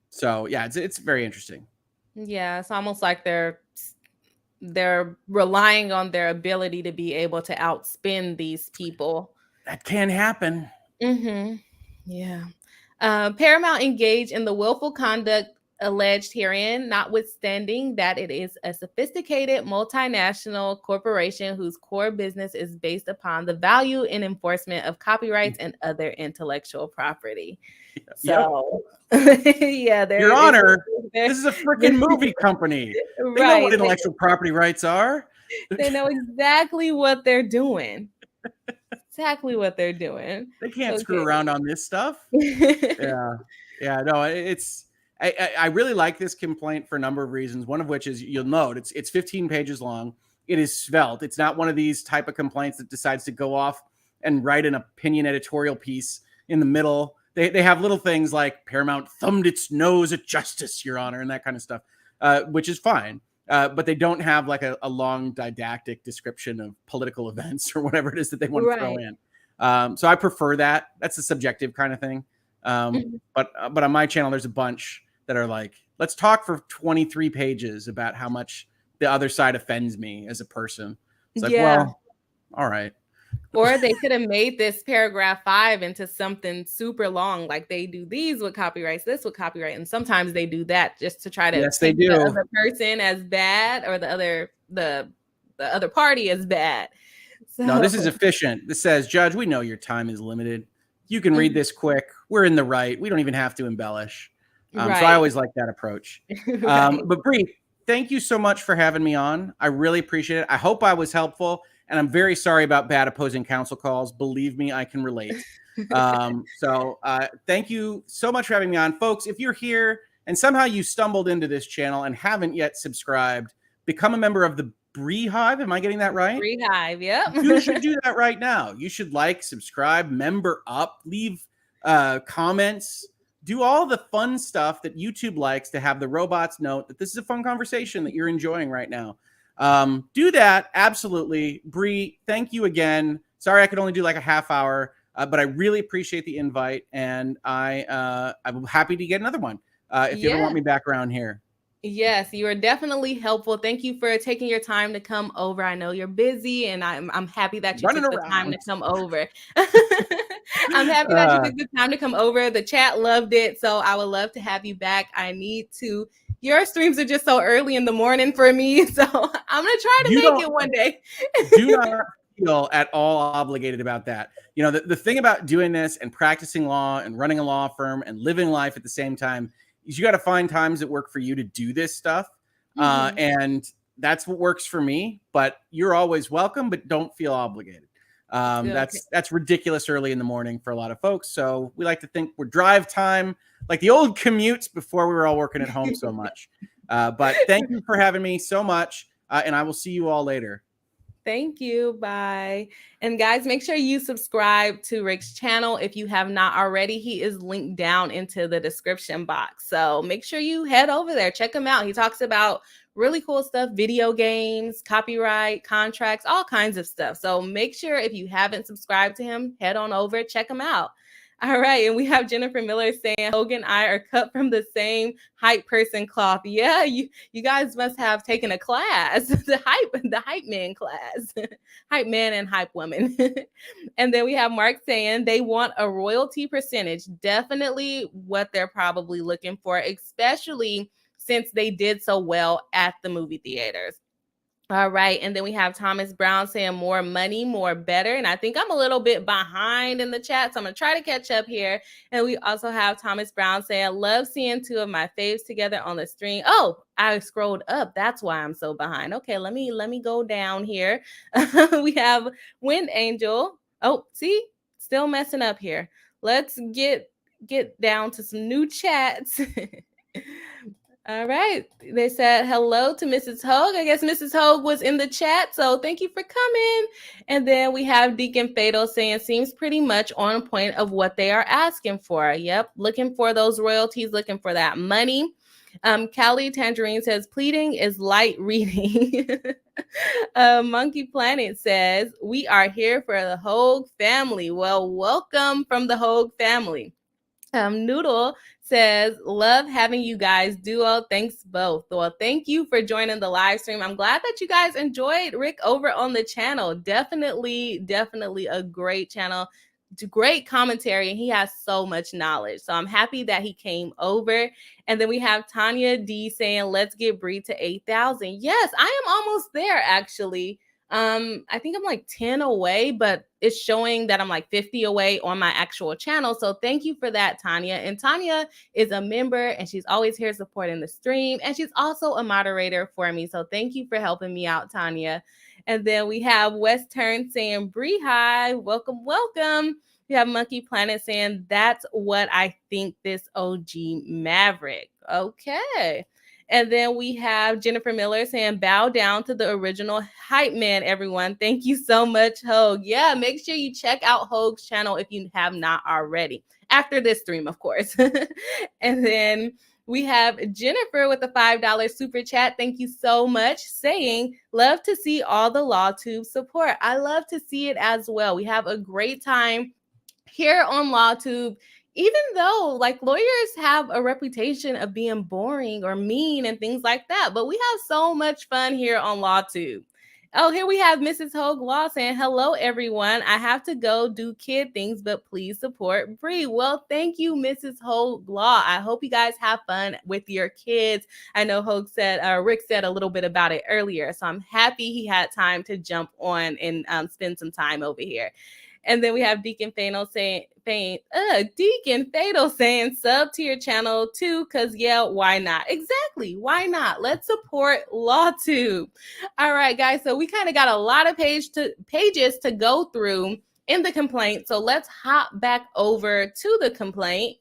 So yeah, it's very interesting. Yeah, it's almost like they're relying on their ability to be able to outspin these people. That can happen. Yeah. Paramount engaged in the willful conduct alleged herein, notwithstanding that it is a sophisticated multinational corporation whose core business is based upon the value and enforcement of copyrights and other intellectual property. So, yeah, Your Honor, this is a freaking movie company. They know what intellectual property rights are. They know exactly what they're doing. Exactly what they're doing. They can't screw around on this stuff. Yeah, no, I really like this complaint for a number of reasons. One of which is, you'll note, it's 15 pages long. It is svelte. It's not one of these type of complaints that decides to go off and write an opinion editorial piece in the middle. They have little things like Paramount thumbed its nose at justice, Your Honor, and that kind of stuff, which is fine. But they don't have like a long didactic description of political events or whatever it is that they want to throw in. So I prefer that. That's a subjective kind of thing. But on my channel, there's a bunch that are like, let's talk for 23 pages about how much the other side offends me as a person. It's like, well, all right. Or they could have made this paragraph 5 into something super long, like they do these with copyrights, this with copyright, and sometimes they do that just to try to paint the other person as bad, or the other party as bad. So. No, this is efficient. This says, Judge, we know your time is limited. You can read this quick. We're in the right. We don't even have to embellish. So I always like that approach. But Bri, thank you so much for having me on. I really appreciate it. I hope I was helpful. And I'm very sorry about bad opposing counsel calls. Believe me, I can relate. So thank you so much for having me on. Folks, if you're here and somehow you stumbled into this channel and haven't yet subscribed, become a member of the Bri Hive. Am I getting that right? Bri Hive, yep. You should do that right now. You should like, subscribe, member up, leave comments, do all the fun stuff that YouTube likes to have the robots note that this is a fun conversation that you're enjoying right now. Do that. Absolutely. Bri, thank you again. Sorry I could only do like a half hour, but I really appreciate the invite, and I'm happy to get another one if you ever want me back around here. Yes, you are definitely helpful. Thank you for taking your time to come over. I know you're busy, and I'm happy that you Running took the time around. to come over. I'm happy that you took the time to come over. The chat loved it, so I would love to have you back. I need to. Your streams are just so early in the morning for me, so I'm gonna try to make it one day. Do not feel at all obligated about that. You know, the thing about doing this and practicing law and running a law firm and living life at the same time, you got to find times that work for you to do this stuff. And that's what works for me, but you're always welcome, but don't feel obligated. That's ridiculous early in the morning for a lot of folks. So we like to think we're drive time, like the old commutes before we were all working at home so much. But thank you for having me so much. And I will see you all later. Thank you. Bye. And guys, make sure you subscribe to Rick's channel if you have not already. He is linked down into the description box. So make sure you head over there. Check him out. He talks about really cool stuff, video games, copyright, contracts, all kinds of stuff. So make sure if you haven't subscribed to him, head on over, check him out. All right, and we have Jennifer Miller saying, Hogue and I are cut from the same hype person cloth. Yeah, you guys must have taken a class, the hype man class, hype man and hype woman. And then we have Mark saying they want a royalty percentage. Definitely what they're probably looking for, especially since they did so well at the movie theaters. All right. And then we have Thomas Brown saying more money, more better. And I think I'm a little bit behind in the chat, so I'm going to try to catch up here. And we also have Thomas Brown saying, love seeing two of my faves together on the stream. Oh, I scrolled up. That's why I'm so behind. Okay, let me go down here. We have Wind Angel. Oh, see, still messing up here. Let's get down to some new chats. All right. They said hello to Mrs. Hogue. I guess Mrs. Hogue was in the chat, so thank you for coming. And then we have Deacon Fatal saying seems pretty much on point of what they are asking for. Yep, looking for those royalties, looking for that money. Callie Tangerine says pleading is light reading. Monkey Planet says we are here for the Hogue family. Well, welcome from the Hogue family. Noodle says, love having you guys duo. Thanks both. Well, thank you for joining the live stream. I'm glad that you guys enjoyed Rick over on the channel. Definitely a great channel. Great commentary, and he has so much knowledge. So I'm happy that he came over. And then we have Tanya D saying, let's get Bri to 8,000. Yes, I am almost there, actually. I think I'm like 10 away, but it's showing that I'm like 50 away on my actual channel. So thank you for that, Tanya. And Tanya is a member, and she's always here supporting the stream. And she's also a moderator for me. So thank you for helping me out, Tanya. And then we have Western saying, Bri, hi, welcome, welcome. We have Monkey Planet saying, that's what I think this OG Maverick. Okay. And then we have Jennifer Miller saying, bow down to the original hype man, everyone. Thank you so much, Hogue. Yeah, make sure you check out Hogue's channel if you have not already. After this stream, of course. And then we have Jennifer with a $5 super chat. Thank you so much, saying, love to see all the LawTube support. I love to see it as well. We have a great time here on LawTube. Even though like lawyers have a reputation of being boring or mean and things like that, but we have so much fun here on LawTube. Oh, here we have Mrs. Hogue Law saying, hello, everyone. I have to go do kid things, but please support Bri. Well, thank you, Mrs. Hogue Law. I hope you guys have fun with your kids. I know Rick said a little bit about it earlier, so I'm happy he had time to jump on and spend some time over here. And then we have Deacon Fatal saying, sub to your channel too, because yeah, why not? Exactly, why not? Let's support LawTube. All right, guys, so we kind of got a lot of pages to go through in the complaint. So let's hop back over to the complaint.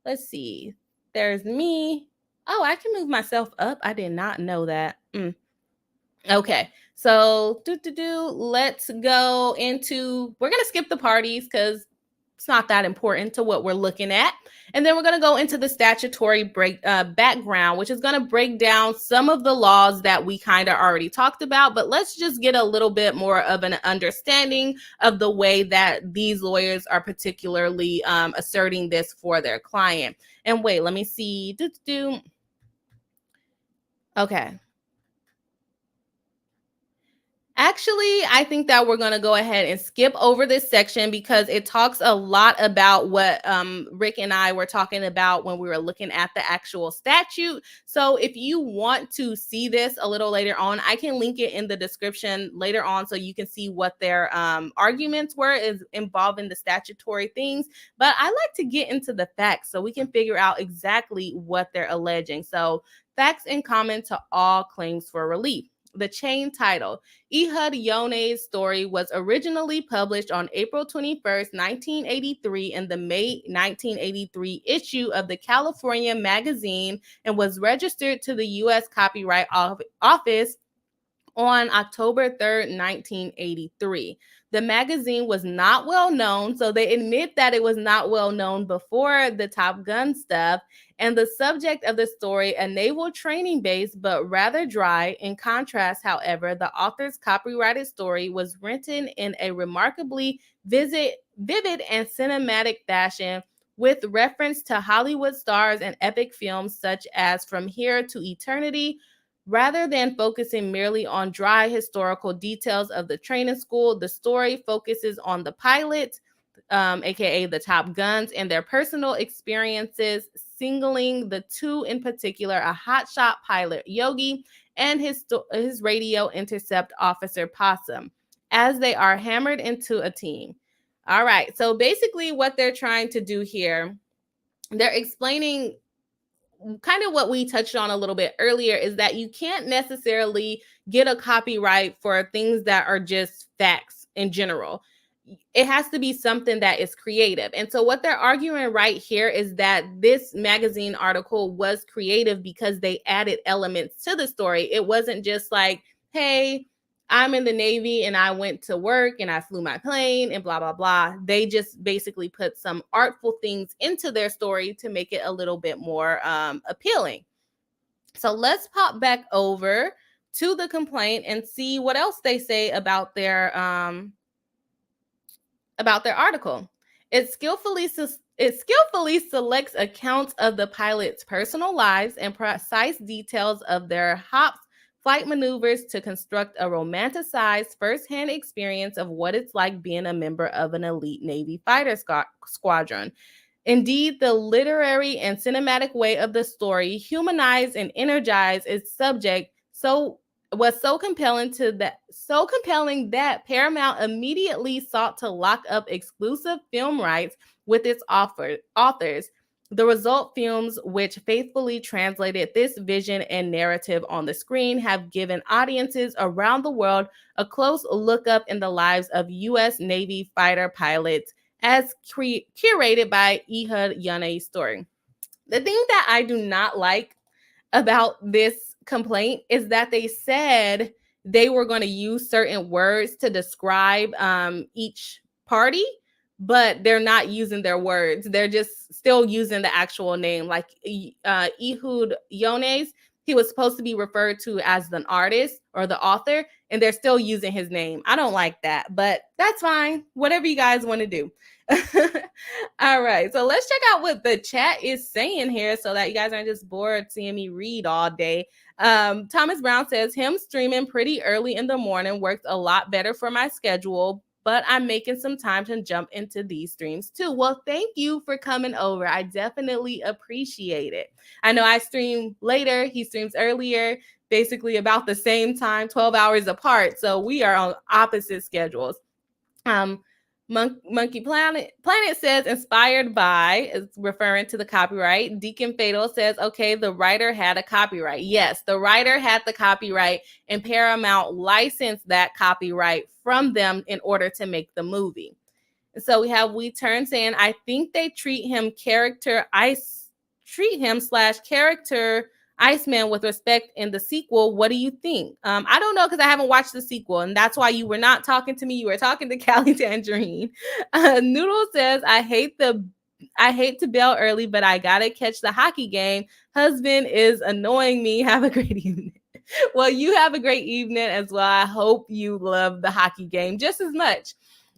Let's see. There's me. Oh, I can move myself up. I did not know that. Okay. So let's go into, we're going to skip the parties because It's not that important to what we're looking at. And then we're going to go into the statutory background, which is going to break down some of the laws that we kind of already talked about. But let's just get a little bit more of an understanding of the way that these lawyers are particularly asserting this for their client. And wait, let me see. Okay. Actually, I think that we're going to go ahead and skip over this section because it talks a lot about what Rick and I were talking about when we were looking at the actual statute. So if you want to see this a little later on, I can link it in the description later on so you can see what their arguments were is involving the statutory things. But I like to get into the facts so we can figure out exactly what they're alleging. So facts in common to all claims for relief. The chain title. Ehud Yone's story was originally published on April 21st, 1983 in the May 1983 issue of the California Magazine and was registered to the U.S. Copyright Office on October 3rd, 1983. The magazine was not well known, so they admit that it was not well known before the Top Gun stuff. And the subject of the story, a naval training base, but rather dry. In contrast, however, the author's copyrighted story was written in a remarkably vivid and cinematic fashion with reference to Hollywood stars and epic films such as From Here to Eternity. Rather than focusing merely on dry historical details of the training school, the story focuses on the pilots, aka the Top Guns, and their personal experiences, singling the two in particular, a hotshot pilot, Yogi, and his radio intercept officer, Possum, as they are hammered into a team. All right, so basically what they're trying to do here, they're explaining kind of what we touched on a little bit earlier is that you can't necessarily get a copyright for things that are just facts in general. It has to be something that is creative. And so what they're arguing right here is that this magazine article was creative because they added elements to the story. It wasn't just like, hey, I'm in the Navy and I went to work and I flew my plane and blah, blah, blah. They just basically put some artful things into their story to make it a little bit more appealing. So let's pop back over to the complaint and see what else they say about their article. It skillfully selects accounts of the pilots' personal lives and precise details of their hops, flight maneuvers to construct a romanticized firsthand experience of what it's like being a member of an elite Navy fighter squadron. Indeed, the literary and cinematic way of the story humanized and energized its subject was so compelling that Paramount immediately sought to lock up exclusive film rights with its authors. The result films, which faithfully translated this vision and narrative on the screen, have given audiences around the world a close look up in the lives of U.S. Navy fighter pilots as curated by Ehud Yone's story. The thing that I do not like about this complaint is that they said they were going to use certain words to describe each party, but they're not using their words. They're just still using the actual name. Like Ehud Yone's, he was supposed to be referred to as an artist or the author, and they're still using his name. I don't like that, but that's fine. Whatever you guys want to do. All right, so let's check out what the chat is saying here so that you guys aren't just bored seeing me read all day. Thomas Brown says, him streaming pretty early in the morning works a lot better for my schedule, but I'm making some time to jump into these streams too. Well, thank you for coming over. I definitely appreciate it. I know I stream later. He streams earlier, basically about the same time, 12 hours apart. So we are on opposite schedules. Monkey Planet says inspired by, is referring to the copyright. Deacon Fatal says, okay, the writer had a copyright. Yes, the writer had the copyright and Paramount licensed that copyright from them in order to make the movie. And so we have We Turn saying, I think they treat him character Iceman with respect in the sequel. What do you think? I don't know because I haven't watched the sequel, and that's why you were not talking to me. You were talking to Callie Tangerine. Noodle says, I hate to bail early, but I gotta catch the hockey game. Husband is annoying me. Have a great evening. Well, you have a great evening as well. I hope you love the hockey game just as much.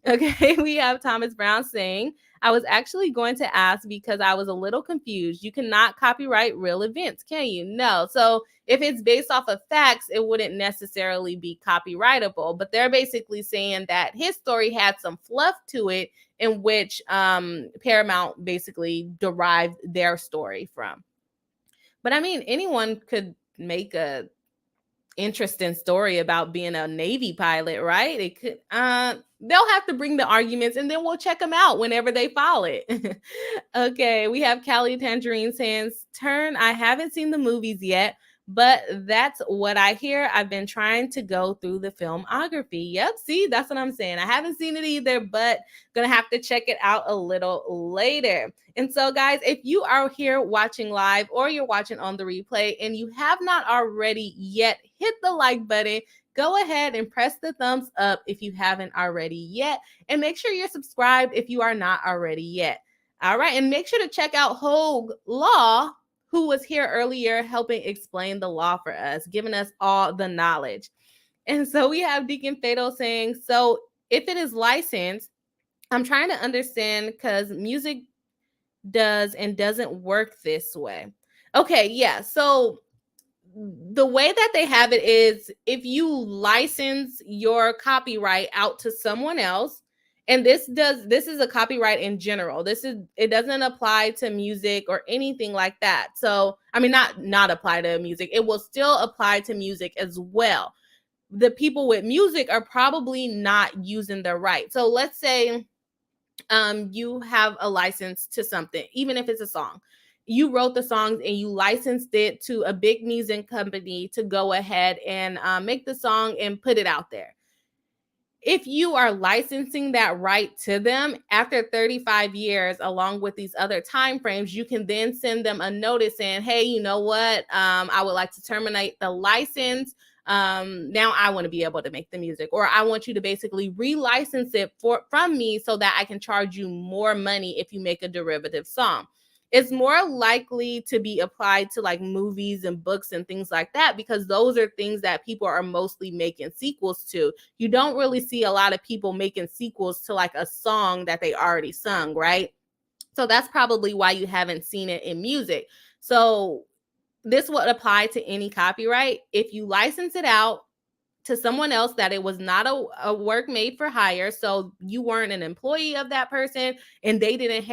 Okay, we have Thomas Brown saying, I was actually going to ask because I was a little confused. You cannot copyright real events, can you? No. So if it's based off of facts, it wouldn't necessarily be copyrightable. But they're basically saying that his story had some fluff to it in which Paramount basically derived their story from. But I mean, anyone could make a interesting story about being a Navy pilot, right? It could they'll have to bring the arguments and then we'll check them out whenever they file it. Okay, we have Callie Tangerine saying, Turn, I haven't seen the movies yet, but that's what I hear. I've been trying to go through the filmography. Yep, see, that's what I'm saying. I haven't seen it either, but gonna have to check it out a little later. And so, guys, if you are here watching live or you're watching on the replay and you have not already yet hit the like button, go ahead and press the thumbs up if you haven't already yet. And make sure you're subscribed if you are not already yet. All right. And make sure to check out Hogue Law, who was here earlier helping explain the law for us, giving us all the knowledge. And so we have Deacon Fatal saying, so if it is licensed, I'm trying to understand because music does and doesn't work this way. Okay, yeah. So the way that they have it is if you license your copyright out to someone else, and this is a copyright in general. It doesn't apply to music or anything like that. So, I mean, not apply to music. It will still apply to music as well. The people with music are probably not using their right. So let's say you have a license to something, even if it's a song. You wrote the songs and you licensed it to a big music company to go ahead and make the song and put it out there. If you are licensing that right to them after 35 years, along with these other time frames, you can then send them a notice saying, hey, you know what? I would like to terminate the license. Now I want to be able to make the music, or I want you to basically relicense it from me so that I can charge you more money if you make a derivative song. It's more likely to be applied to like movies and books and things like that, because those are things that people are mostly making sequels to. You don't really see a lot of people making sequels to like a song that they already sung, right? So that's probably why you haven't seen it in music. So this would apply to any copyright. If you license it out to someone else that it was not a work made for hire, so you weren't an employee of that person and they didn't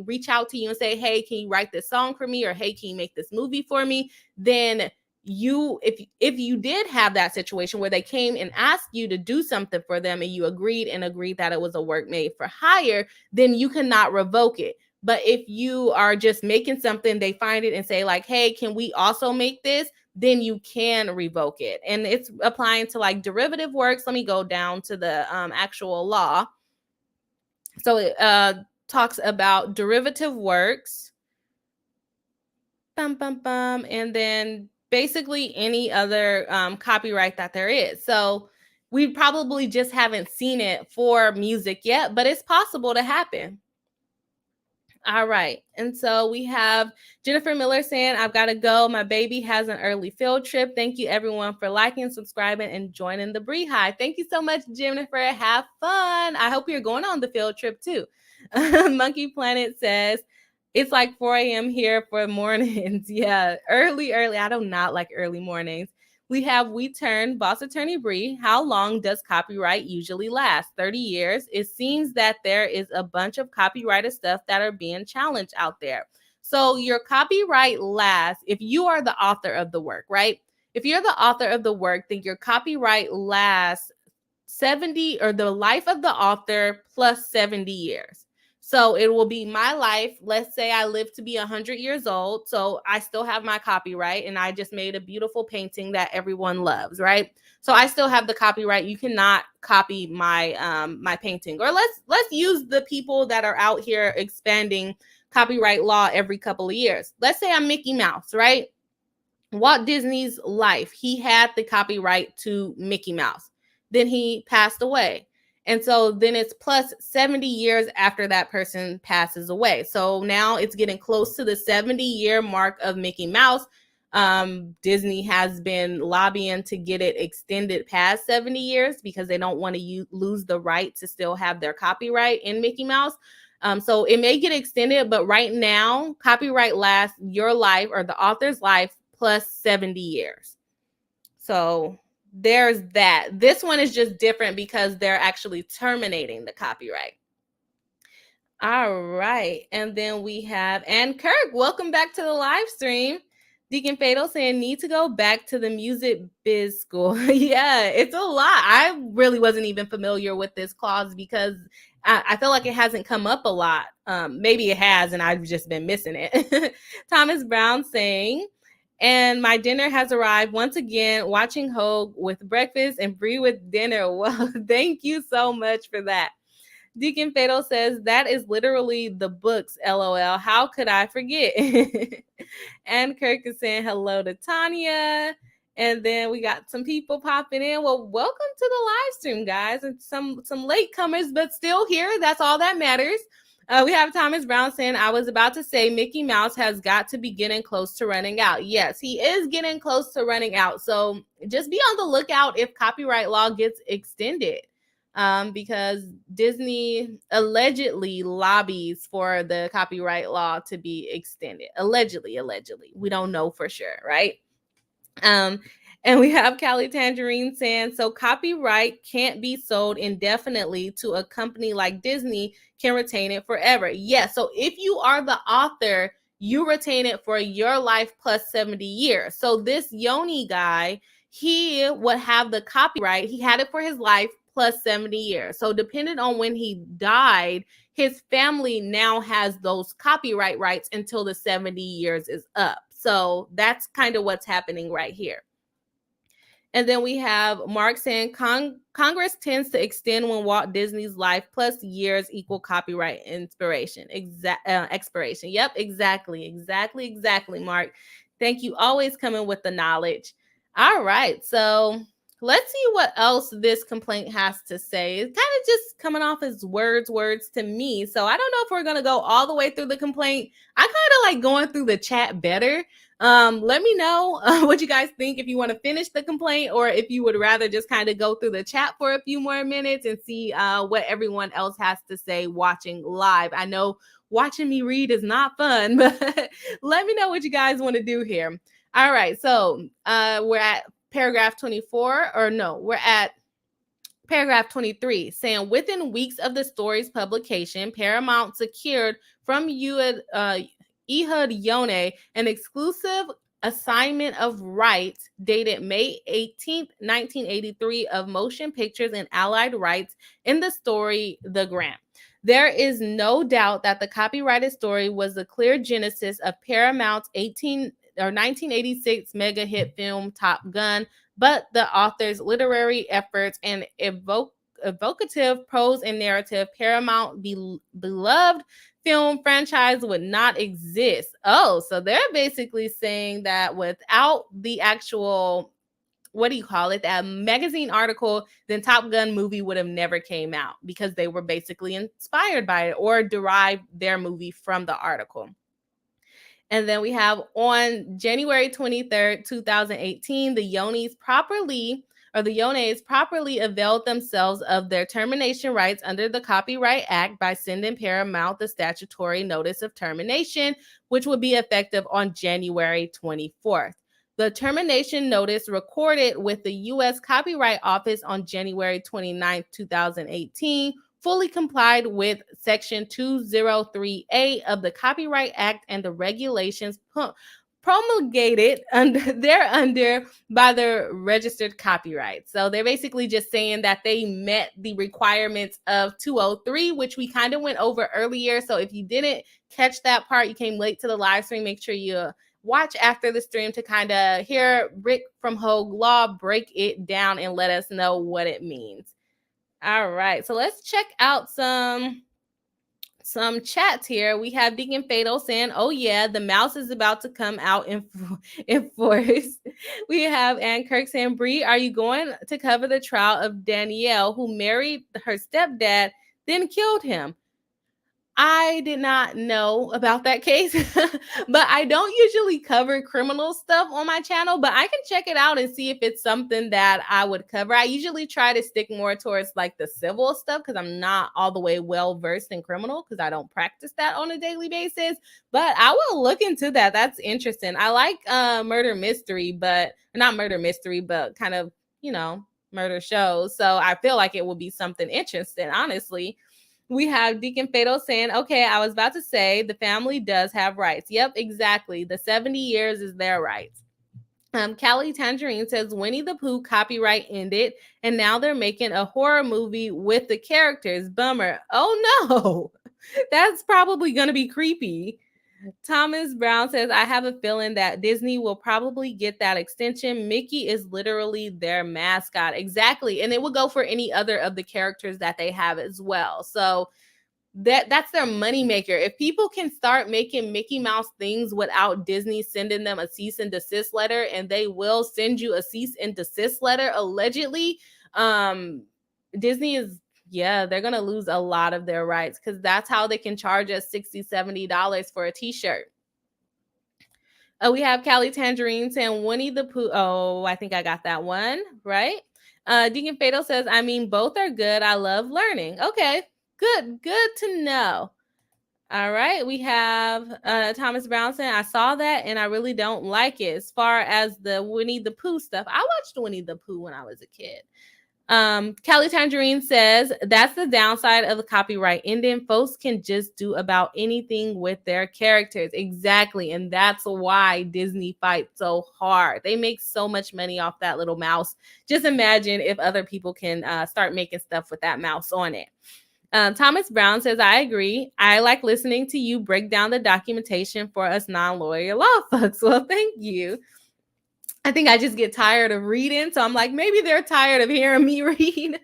reach out to you and say, hey, can you write this song for me? Or hey, can you make this movie for me? Then if you did have that situation where they came and asked you to do something for them and you agreed that it was a work made for hire, then you cannot revoke it. But if you are just making something, they find it and say like, hey, can we also make this? Then you can revoke it. And it's applying to like derivative works. Let me go down to the actual law. So it talks about derivative works. And then basically any other copyright that there is. So we probably just haven't seen it for music yet, but it's possible to happen. All right. And so we have Jennifer Miller saying, I've got to go. My baby has an early field trip. Thank you, everyone, for liking, subscribing, and joining the Bri Hive. Thank you so much, Jennifer. Have fun. I hope you're going on the field trip, too. Monkey Planet says, it's like 4 a.m. here for mornings. Yeah, early. I do not like early mornings. We turn Boss Attorney Bri. How long does copyright usually last? 30 years. It seems that there is a bunch of copyrighted stuff that are being challenged out there. So your copyright lasts if you are the author of the work, right? If you're the author of the work, then your copyright lasts 70 or the life of the author plus 70 years. So it will be my life. Let's say I live to be 100 years old. So I still have my copyright and I just made a beautiful painting that everyone loves, right? So I still have the copyright. You cannot copy my my painting. Or let's use the people that are out here expanding copyright law every couple of years. Let's say I'm Mickey Mouse, right? Walt Disney's life, he had the copyright to Mickey Mouse. Then he passed away. And so then it's plus 70 years after that person passes away. So now it's getting close to the 70-year mark of Mickey Mouse. Disney has been lobbying to get it extended past 70 years because they don't want to lose the right to still have their copyright in Mickey Mouse. So it may get extended, but right now, copyright lasts your life or the author's life plus 70 years. So there's that. This one is just different because they're actually terminating the copyright. All right. And then we have Ann Kirk. Welcome back to the live stream. Deacon Fatal saying, need to go back to the music biz school. Yeah, it's a lot. I really wasn't even familiar with this clause because I feel like it hasn't come up a lot. Maybe it has, and I've just been missing it. Thomas Brown saying, and my dinner has arrived once again, watching Hogue with breakfast and Bri with dinner. Well, thank you so much for that. Deacon Fatal says, that is literally the books, LOL. How could I forget? And Kirk is saying hello to Tanya. And then we got some people popping in. Well, welcome to the live stream, guys. And some latecomers, but still here. That's all that matters. We have Thomas Brown saying, I was about to say Mickey Mouse has got to be getting close to running out. Yes, he is getting close to running out. So just be on the lookout if copyright law gets extended. Because Disney allegedly lobbies for the copyright law to be extended. Allegedly. We don't know for sure, right? And we have Callie Tangerine saying, so copyright can't be sold indefinitely to a company like Disney can retain it forever. Yes, so if you are the author, you retain it for your life plus 70 years. So this Yoni guy, he would have the copyright. He had it for his life plus 70 years. So depending on when he died, his family now has those copyright rights until the 70 years is up. So that's kind of what's happening right here. And then we have Mark saying Congress tends to extend when Walt Disney's life plus years equal copyright expiration. Yep, exactly, Mark. Thank you. Always coming with the knowledge. All right. So let's see what else this complaint has to say. It's kind of just coming off as words to me. So I don't know if we're going to go all the way through the complaint. I kind of like going through the chat better. Let me know what you guys think, if you want to finish the complaint or if you would rather just kind of go through the chat for a few more minutes and see what everyone else has to say watching live. I know watching me read is not fun, but let me know what you guys want to do here. All right, so we're at paragraph 24, or no, we're at paragraph 23, saying within weeks of the story's publication, Paramount secured from Ehud Yone an exclusive assignment of rights dated May 18th, 1983 of motion pictures and allied rights in the story The Grant. There is no doubt that the copyrighted story was the clear genesis of Paramount's 1986 mega hit film Top Gun, but the author's literary efforts and evocative prose and narrative, Paramount beloved film franchise would not exist. Oh, so they're basically saying that without the actual, that magazine article, then Top Gun movie would have never came out because they were basically inspired by it or derived their movie from the article. And then we have on January 23rd, 2018, the Yones properly availed themselves of their termination rights under the Copyright Act by sending Paramount the statutory notice of termination, which would be effective on January 24th. The termination notice recorded with the U.S. Copyright Office on January 29th, 2018, fully complied with Section 203A of the Copyright Act and the regulations promulgated thereunder by the registered copyright. So they're basically just saying that they met the requirements of 203, which we kind of went over earlier. So if you didn't catch that part, you came late to the live stream, make sure you watch after the stream to kind of hear Rick from Hogue Law break it down and let us know what it means. All right, so let's check out some some chats here. We have Deacon Fatal saying, oh yeah, the mouse is about to come out in force. We have Ann Kirk saying, Bri, are you going to cover the trial of Danielle, who married her stepdad, then killed him? I did not know about that case, but I don't usually cover criminal stuff on my channel, but I can check it out and see if it's something that I would cover. I usually try to stick more towards like the civil stuff because I'm not all the way well versed in criminal because I don't practice that on a daily basis, but I will look into that. That's interesting. I like murder mystery, but not murder mystery, but kind of, murder shows. So I feel like it will be something interesting, honestly. We have Deacon Fatal saying, okay, I was about to say the family does have rights. Yep, exactly. The 70 years is their rights. Callie Tangerine says Winnie the Pooh copyright ended and now they're making a horror movie with the characters. Bummer. Oh no, that's probably going to be creepy. Thomas Brown says, I have a feeling that Disney will probably get that extension. Mickey is literally their mascot. Exactly. And it will go for any other of the characters that they have as well. So that's their moneymaker. If people can start making Mickey Mouse things without Disney sending them a cease and desist letter, and they will send you a cease and desist letter, allegedly, Disney is, they're going to lose a lot of their rights because that's how they can charge us $60, $70 for a t-shirt. We have Callie Tangerine saying Winnie the Pooh. Oh, I think I got that one, right? Deacon Fatal says, I mean, both are good. I love learning. Okay, good to know. All right, we have Thomas Brown saying, I saw that and I really don't like it. As far as the Winnie the Pooh stuff, I watched Winnie the Pooh when I was a kid. Callie Tangerine says, that's the downside of the copyright ending. Folks can just do about anything with their characters. Exactly. And that's why Disney fights so hard. They make so much money off that little mouse. Just imagine if other people can start making stuff with that mouse on it. Thomas Brown says, I agree. I like listening to you break down the documentation for us non-lawyer law folks. Well, thank you. I think I just get tired of reading. So I'm like, maybe they're tired of hearing me read.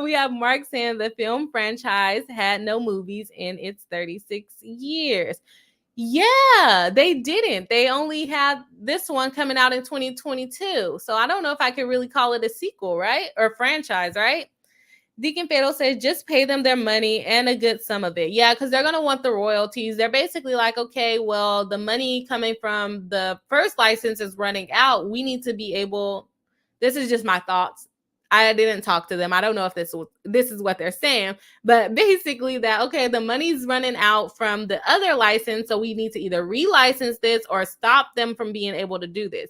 We have Mark saying the film franchise had no movies in its 36 years. Yeah, they didn't. They only had this one coming out in 2022. So I don't know if I could really call it a sequel, right? Or franchise, right? Deacon Fatal says, just pay them their money and a good sum of it. Yeah, because they're going to want the royalties. They're basically like, okay, well, the money coming from the first license is running out. We need to be able, this is just my thoughts. I didn't talk to them. I don't know if this is what they're saying, but basically that, okay, the money's running out from the other license. So we need to either relicense this or stop them from being able to do this.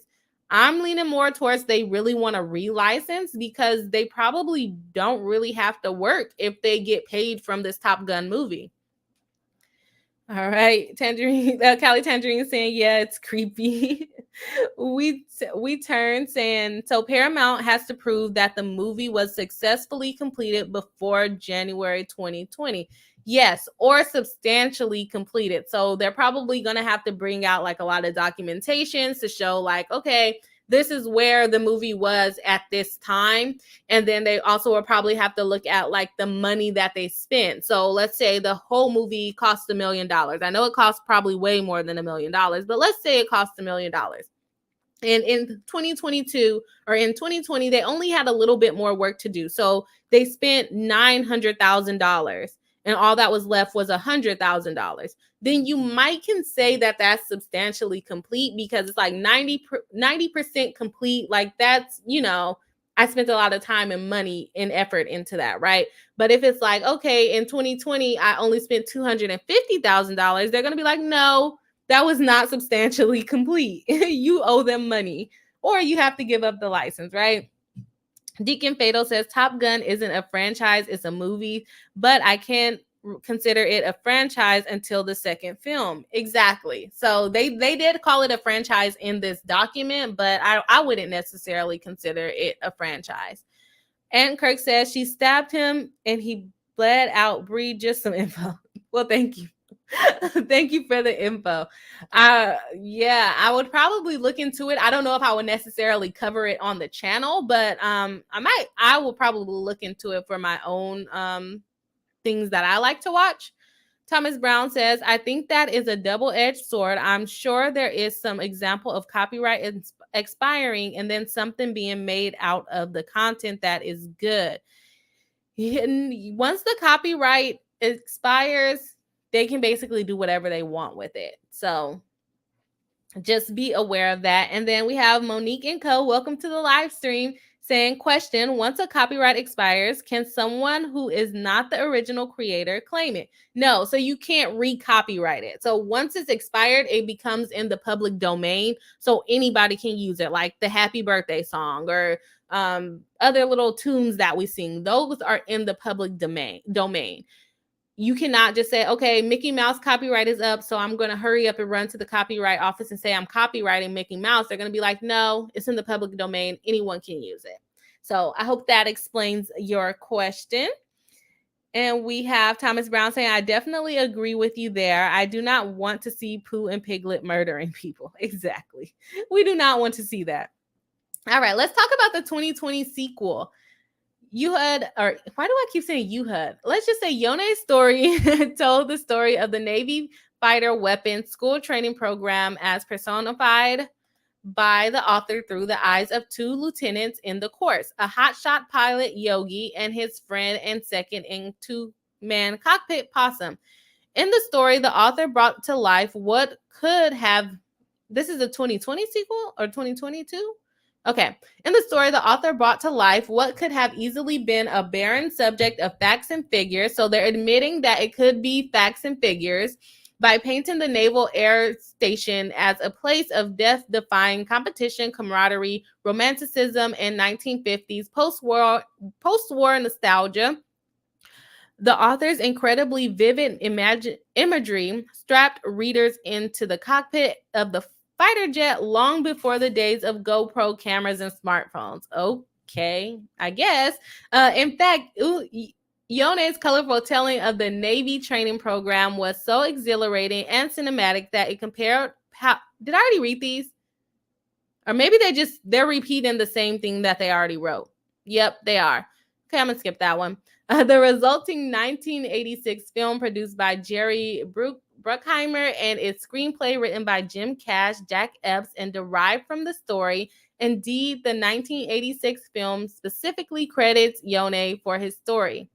I'm leaning more towards they really want to relicense because they probably don't really have to work if they get paid from this Top Gun movie. All right, Tangerine, Callie Tangerine is saying, yeah, it's creepy. we turn saying, so Paramount has to prove that the movie was successfully completed before January 2020. Yes, or substantially completed. So they're probably going to have to bring out like a lot of documentations to show like, okay, this is where the movie was at this time. And then they also will probably have to look at like the money that they spent. So let's say the whole movie cost $1 million. I know it costs probably way more than $1 million, but let's say it costs $1 million. And in 2022 or in 2020, they only had a little bit more work to do. So they spent $900,000 and all that was left was $100,000. Then you might can say that that's substantially complete because it's like 90% complete. Like that's, I spent a lot of time and money and effort into that, right? But if it's like, okay, in 2020, I only spent $250,000, they're going to be like, no, that was not substantially complete. You owe them money or you have to give up the license, right? Deacon Fatal says Top Gun isn't a franchise, it's a movie, but I can't consider it a franchise until the second film. Exactly. So they did call it a franchise in this document, but I wouldn't necessarily consider it a franchise. And Kirk says she stabbed him and he bled out. Bri, just some info. Well, thank you. Thank you for the info. Yeah, I would probably look into it. I don't know if I would necessarily cover it on the channel, but I will probably look into it for my own things that I like to watch. Thomas Brown says, I think that is a double-edged sword. I'm sure there is some example of copyright expiring and then something being made out of the content that is good. Once the copyright expires, they can basically do whatever they want with it. So just be aware of that. And then we have Monique and Co. Welcome to the live stream saying, question, once a copyright expires, can someone who is not the original creator claim it? No, so you can't re-copyright it. So once it's expired, it becomes in the public domain. So anybody can use it, like the happy birthday song or other little tunes that we sing. Those are in the public domain. You cannot just say, okay, Mickey Mouse copyright is up, so I'm going to hurry up and run to the copyright office and say I'm copyrighting Mickey Mouse. They're going to be like, no, it's in the public domain. Anyone can use it. So I hope that explains your question. And we have Thomas Brown saying, I definitely agree with you there. I do not want to see Pooh and Piglet murdering people. Exactly. We do not want to see that. All right, let's talk about the 2020 sequel. Why do I keep saying Uhud? Let's just say Yone's story told the story of the Navy fighter weapons school training program as personified by the author through the eyes of two lieutenants in the course, a hotshot pilot, Yogi, and his friend and second in two-man cockpit, Possum. In the story, the author brought to life what could have... This is a 2020 sequel or 2022? Okay. In the story, the author brought to life what could have easily been a barren subject of facts and figures. So they're admitting that it could be facts and figures by painting the Naval Air Station as a place of death-defying competition, camaraderie, romanticism, and 1950s post-war nostalgia. The author's incredibly vivid imagery strapped readers into the cockpit of the fighter jet long before the days of GoPro cameras and smartphones. Okay, I guess. In fact, Yone's colorful telling of the Navy training program was so exhilarating and cinematic that it compared... Did I already read these? Or maybe they're repeating the same thing that they already wrote. Yep, they are. Okay, I'm going to skip that one. The resulting 1986 film produced by Jerry Bruckheimer and its screenplay written by Jim Cash, Jack Epps, and derived from the story. Indeed, the 1986 film specifically credits Yone for his story.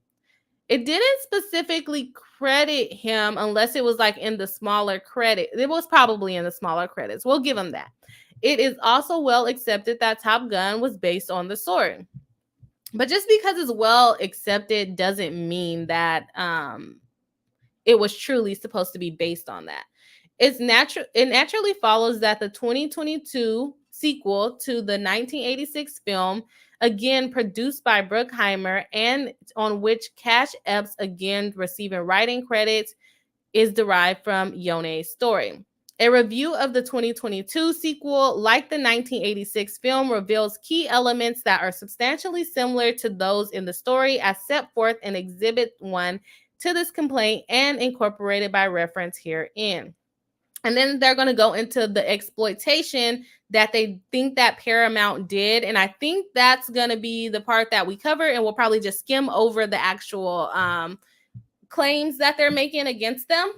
It didn't specifically credit him unless it was like in the smaller credit. It was probably in the smaller credits. We'll give him that. It is also well accepted that Top Gun was based on the story. But just because it's well accepted doesn't mean that it was truly supposed to be based on that. It naturally follows that the 2022 sequel to the 1986 film, again produced by Bruckheimer and on which Cash Epps again receiving writing credits, is derived from Yone's story. A review of the 2022 sequel, like the 1986 film, reveals key elements that are substantially similar to those in the story as set forth in Exhibit 1 to this complaint and incorporated by reference herein. And then they're going to go into the exploitation that they think that Paramount did. And I think that's going to be the part that we cover, and we'll probably just skim over the actual claims that they're making against them.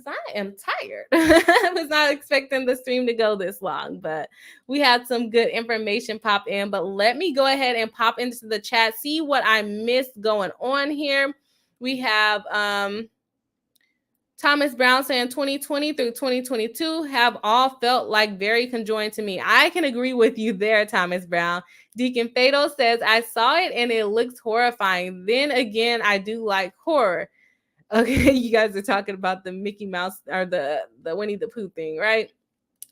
I am tired. I was not expecting the stream to go this long, but we had some good information pop in. But let me go ahead and pop into the chat, see what I missed going on here. We have Thomas Brown saying 2020 through 2022 have all felt like very conjoined to me. I can agree with you there, Thomas Brown. Deacon Fatal says, I saw it and it looks horrifying. Then again, I do like horror. Okay, you guys are talking about the Mickey Mouse or the Winnie the Pooh thing, right?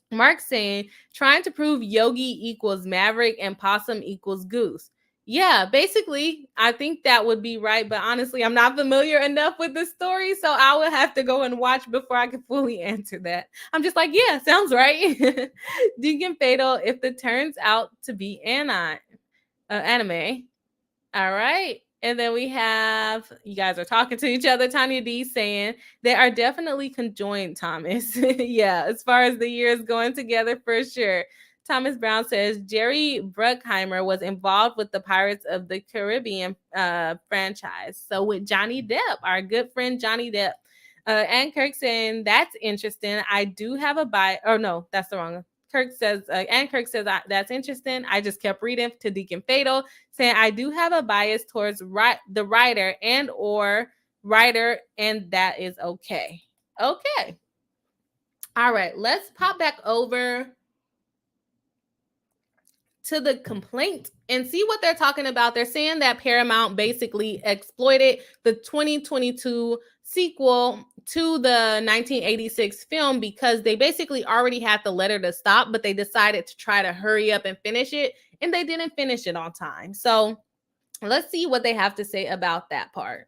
Mark saying, trying to prove Yogi equals Maverick and Possum equals Goose. Yeah, basically, I think that would be right. But honestly, I'm not familiar enough with the story, so I would have to go and watch before I can fully answer that. I'm just like, yeah, sounds right. Deacon Fatal, if it turns out to be anime. All right. And then we have, you guys are talking to each other, Tanya D saying, they are definitely conjoined, Thomas. Yeah, as far as the years going together, for sure. Thomas Brown says, Jerry Bruckheimer was involved with the Pirates of the Caribbean franchise. So with Johnny Depp, our good friend Johnny Depp. And Kirk saying, that's interesting. I do have a bias. Oh, no, that's the wrong. Kirk says, that's interesting. I just kept reading to Deacon Fatal saying, I do have a bias towards the writer and or writer, and that is okay. Okay. All right, let's pop back over to the complaint and see what they're talking about. They're saying that Paramount basically exploited the 2022 sequel to the 1986 film because they basically already had the letter to stop, but they decided to try to hurry up and finish it, and they didn't finish it on time. So let's see what they have to say about that part.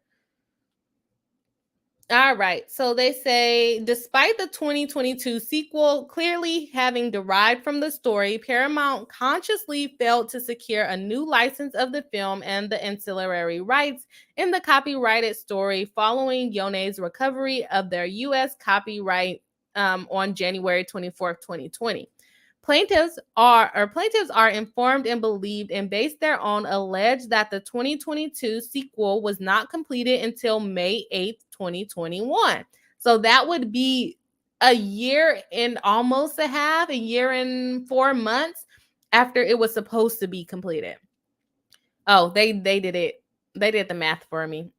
All right. So they say, despite the 2022 sequel clearly having derived from the story, Paramount consciously failed to secure a new license of the film and the ancillary rights in the copyrighted story following Yone's recovery of their U.S. copyright on January 24th, 2020. Plaintiffs are informed and believed and based their own allege that the 2022 sequel was not completed until May 8th, 2021. So that would be a year and almost a half, a year and 4 months after it was supposed to be completed. Oh, they did it. They did the math for me.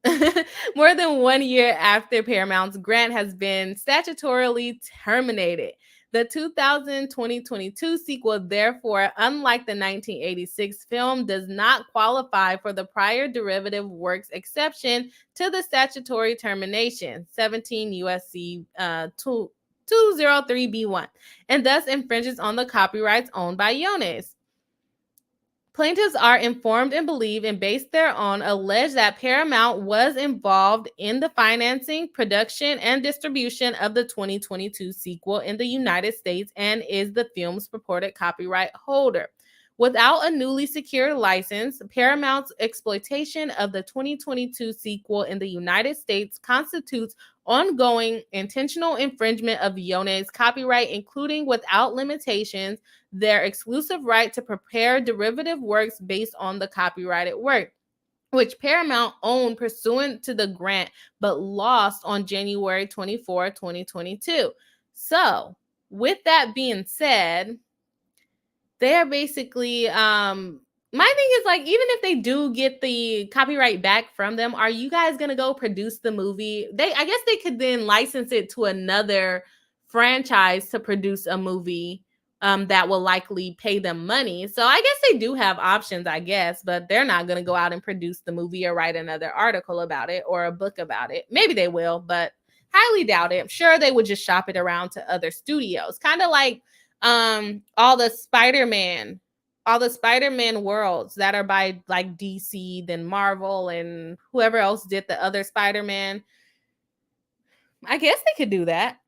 More than 1 year after Paramount's grant has been statutorily terminated. The 2022 sequel, therefore, unlike the 1986 film, does not qualify for the prior derivative works exception to the statutory termination, 17 U.S.C. 203b1, and thus infringes on the copyrights owned by Yones. Plaintiffs are informed and believe and based their own allege that Paramount was involved in the financing, production, and distribution of the 2022 sequel in the United States and is the film's purported copyright holder. Without a newly secured license, Paramount's exploitation of the 2022 sequel in the United States constitutes ongoing intentional infringement of Yone's copyright, including without limitations their exclusive right to prepare derivative works based on the copyrighted work, which Paramount owned pursuant to the grant, but lost on January 24, 2022. So, with that being said, they're basically my thing is, like, even if they do get the copyright back from them, are you guys gonna go produce the movie? I guess they could then license it to another franchise to produce a movie that will likely pay them money. So I guess they do have options, I guess, but they're not gonna go out and produce the movie or write another article about it or a book about it. Maybe they will, but highly doubt it. I'm sure they would just shop it around to other studios, kind of like all the Spider-Man worlds that are by like DC, then Marvel, and whoever else did the other Spider-Man. I guess they could do that.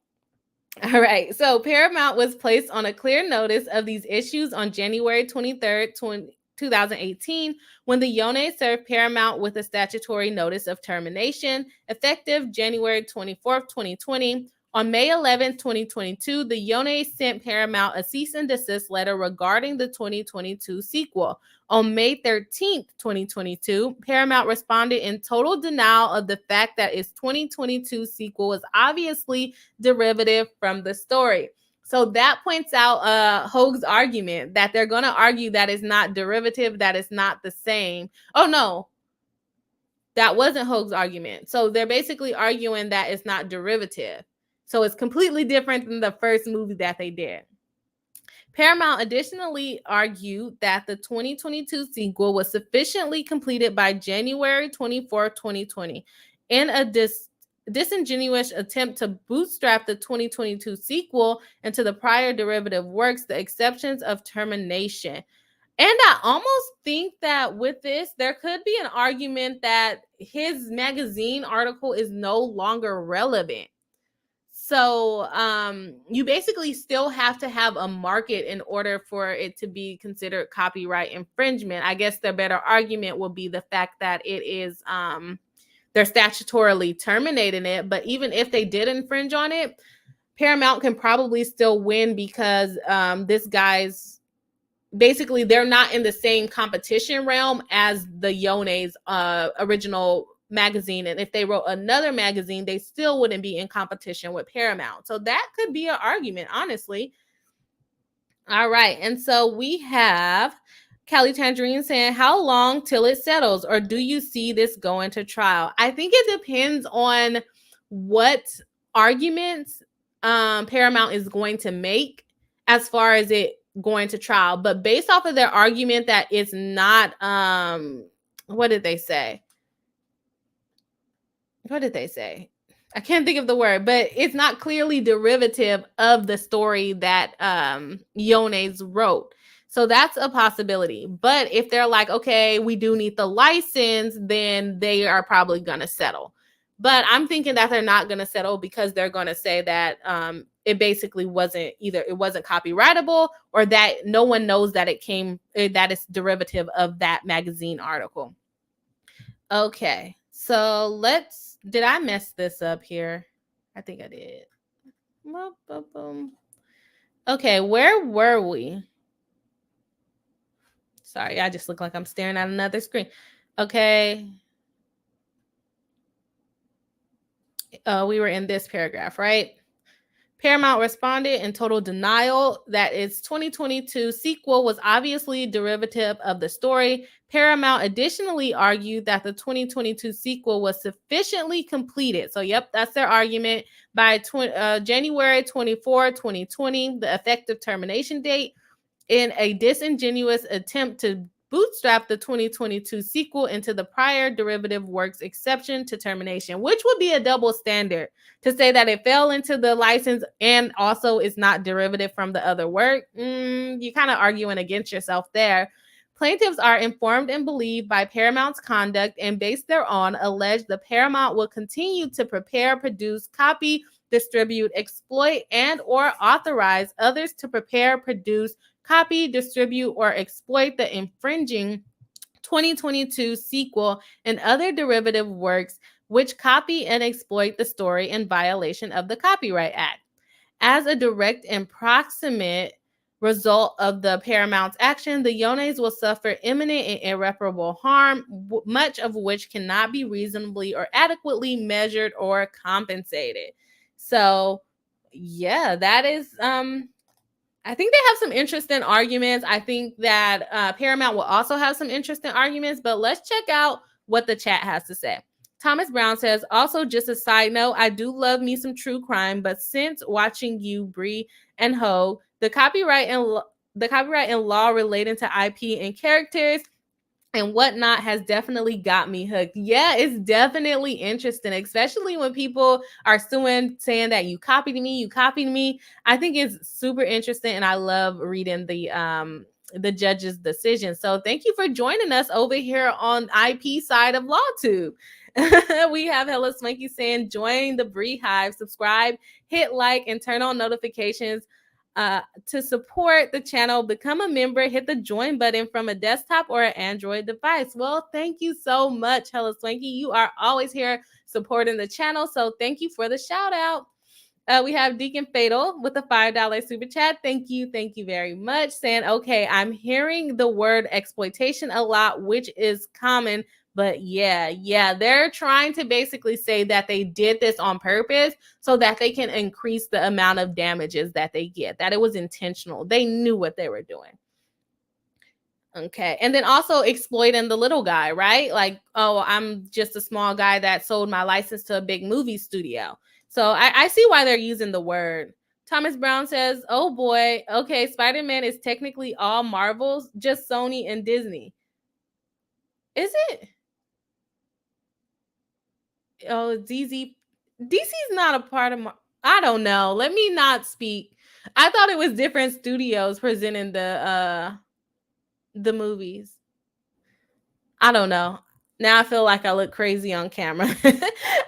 All right. So Paramount was placed on a clear notice of these issues on January 23rd, 2018, when the Yone served Paramount with a statutory notice of termination, effective January 24th, 2020. On May 11, 2022, the Yone sent Paramount a cease and desist letter regarding the 2022 sequel. On May 13, 2022, Paramount responded in total denial of the fact that its 2022 sequel was obviously derivative from the story. So that points out Hoag's argument that they're going to argue that it's not derivative, that it's not the same. Oh, no. That wasn't Hoag's argument. So they're basically arguing that it's not derivative. So it's completely different than the first movie that they did. Paramount additionally argued that the 2022 sequel was sufficiently completed by January 24, 2020. In a disingenuous attempt to bootstrap the 2022 sequel into the prior derivative works, the exceptions of termination. And I almost think that with this, there could be an argument that his magazine article is no longer relevant. So you basically still have to have a market in order for it to be considered copyright infringement. I guess the better argument will be the fact that it is they're statutorily terminating it. But even if they did infringe on it, Paramount can probably still win because this guy's basically they're not in the same competition realm as the Yone's original magazine. And if they wrote another magazine, they still wouldn't be in competition with Paramount. So that could be an argument, honestly. All right. And so we have Callie Tangerine saying, how long till it settles? Or do you see this going to trial? I think it depends on what arguments Paramount is going to make as far as it going to trial. But based off of their argument that it's not, what did they say? What did they say? I can't think of the word, but it's not clearly derivative of the story that Yones wrote. So that's a possibility. But if they're like, okay, we do need the license, then they are probably going to settle. But I'm thinking that they're not going to settle because they're going to say that it basically wasn't either it wasn't copyrightable or that no one knows that that it's derivative of that magazine article. Okay, so did I mess this up here? I think I did. Okay, where were we? Sorry, I just look like I'm staring at another screen. Okay. We were in this paragraph, right? Paramount responded in total denial that its 2022 sequel was obviously derivative of the story. Paramount additionally argued that the 2022 sequel was sufficiently completed. So, yep, that's their argument. By January 24, 2020, the effective termination date, in a disingenuous attempt to bootstrap the 2022 sequel into the prior derivative works exception to termination, which would be a double standard to say that it fell into the license and also is not derivative from the other work. You're kind of arguing against yourself there. Plaintiffs are informed and believed by Paramount's conduct and based thereon allege the Paramount will continue to prepare, produce, copy, distribute, exploit, and or authorize others to prepare, produce, copy, distribute, or exploit the infringing 2022 sequel and other derivative works which copy and exploit the story in violation of the Copyright Act. As a direct and proximate result of the Paramount's action, the Yones will suffer imminent and irreparable harm, much of which cannot be reasonably or adequately measured or compensated. So, yeah, that is I think they have some interesting arguments. I think that Paramount will also have some interesting arguments, but let's check out what the chat has to say. Thomas Brown says, also just a side note, I do love me some true crime, but since watching you, Bri and Ho, the copyright and law relating to IP and characters and whatnot has definitely got me hooked. Yeah, it's definitely interesting, especially when people are suing, saying that you copied me. I think it's super interesting, and I love reading the judge's decision. So thank you for joining us over here on IP side of LawTube. We have Hella Swanky saying, join the Bri Hive, subscribe, hit like, and turn on notifications. To support the channel, become a member, hit the join button from a desktop or an Android device. Well, thank you so much, Hella Swanky. You are always here supporting the channel, so thank you for the shout out. We have Deacon Fatal with a $5 super chat. Thank you very much. Saying, okay, I'm hearing the word exploitation a lot, which is common. But yeah, they're trying to basically say that they did this on purpose so that they can increase the amount of damages that they get, that it was intentional. They knew what they were doing. Okay. And then also exploiting the little guy, right? Like, oh, I'm just a small guy that sold my license to a big movie studio. So I see why they're using the word. Thomas Brown says, oh boy, okay, Spider-Man is technically all Marvels, just Sony and Disney. Is it? Oh, DC's not a part of I don't know. Let me not speak. I thought it was different studios presenting the movies. I don't know. Now I feel like I look crazy on camera.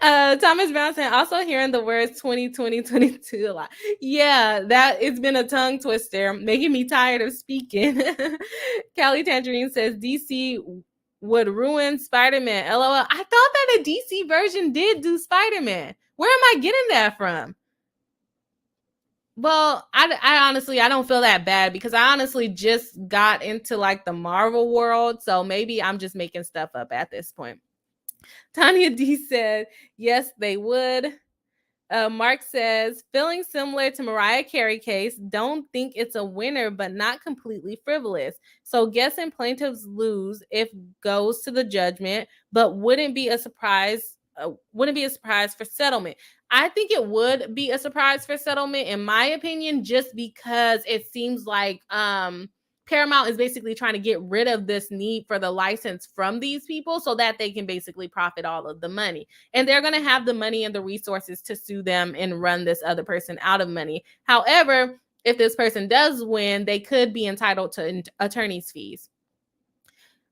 Thomas Brown saying, also hearing the words 2020, 22 a lot. Yeah, that it's been a tongue twister, making me tired of speaking. Callie Tangerine says, DC would ruin Spider-Man. LOL. I thought that a DC version did do Spider-Man. Where am I getting that from? Well, I honestly, I don't feel that bad because I honestly just got into like the Marvel world. So maybe I'm just making stuff up at this point. Tanya D said, yes, they would. Mark says, feeling similar to Mariah Carey case, don't think it's a winner, but not completely frivolous. So guessing plaintiffs lose if goes to the judgment, but wouldn't be a surprise. Wouldn't be a surprise for settlement. I think it would be a surprise for settlement, in my opinion, just because it seems like Paramount is basically trying to get rid of this need for the license from these people so that they can basically profit all of the money. And they're going to have the money and the resources to sue them and run this other person out of money. However, if this person does win, they could be entitled to attorney's fees.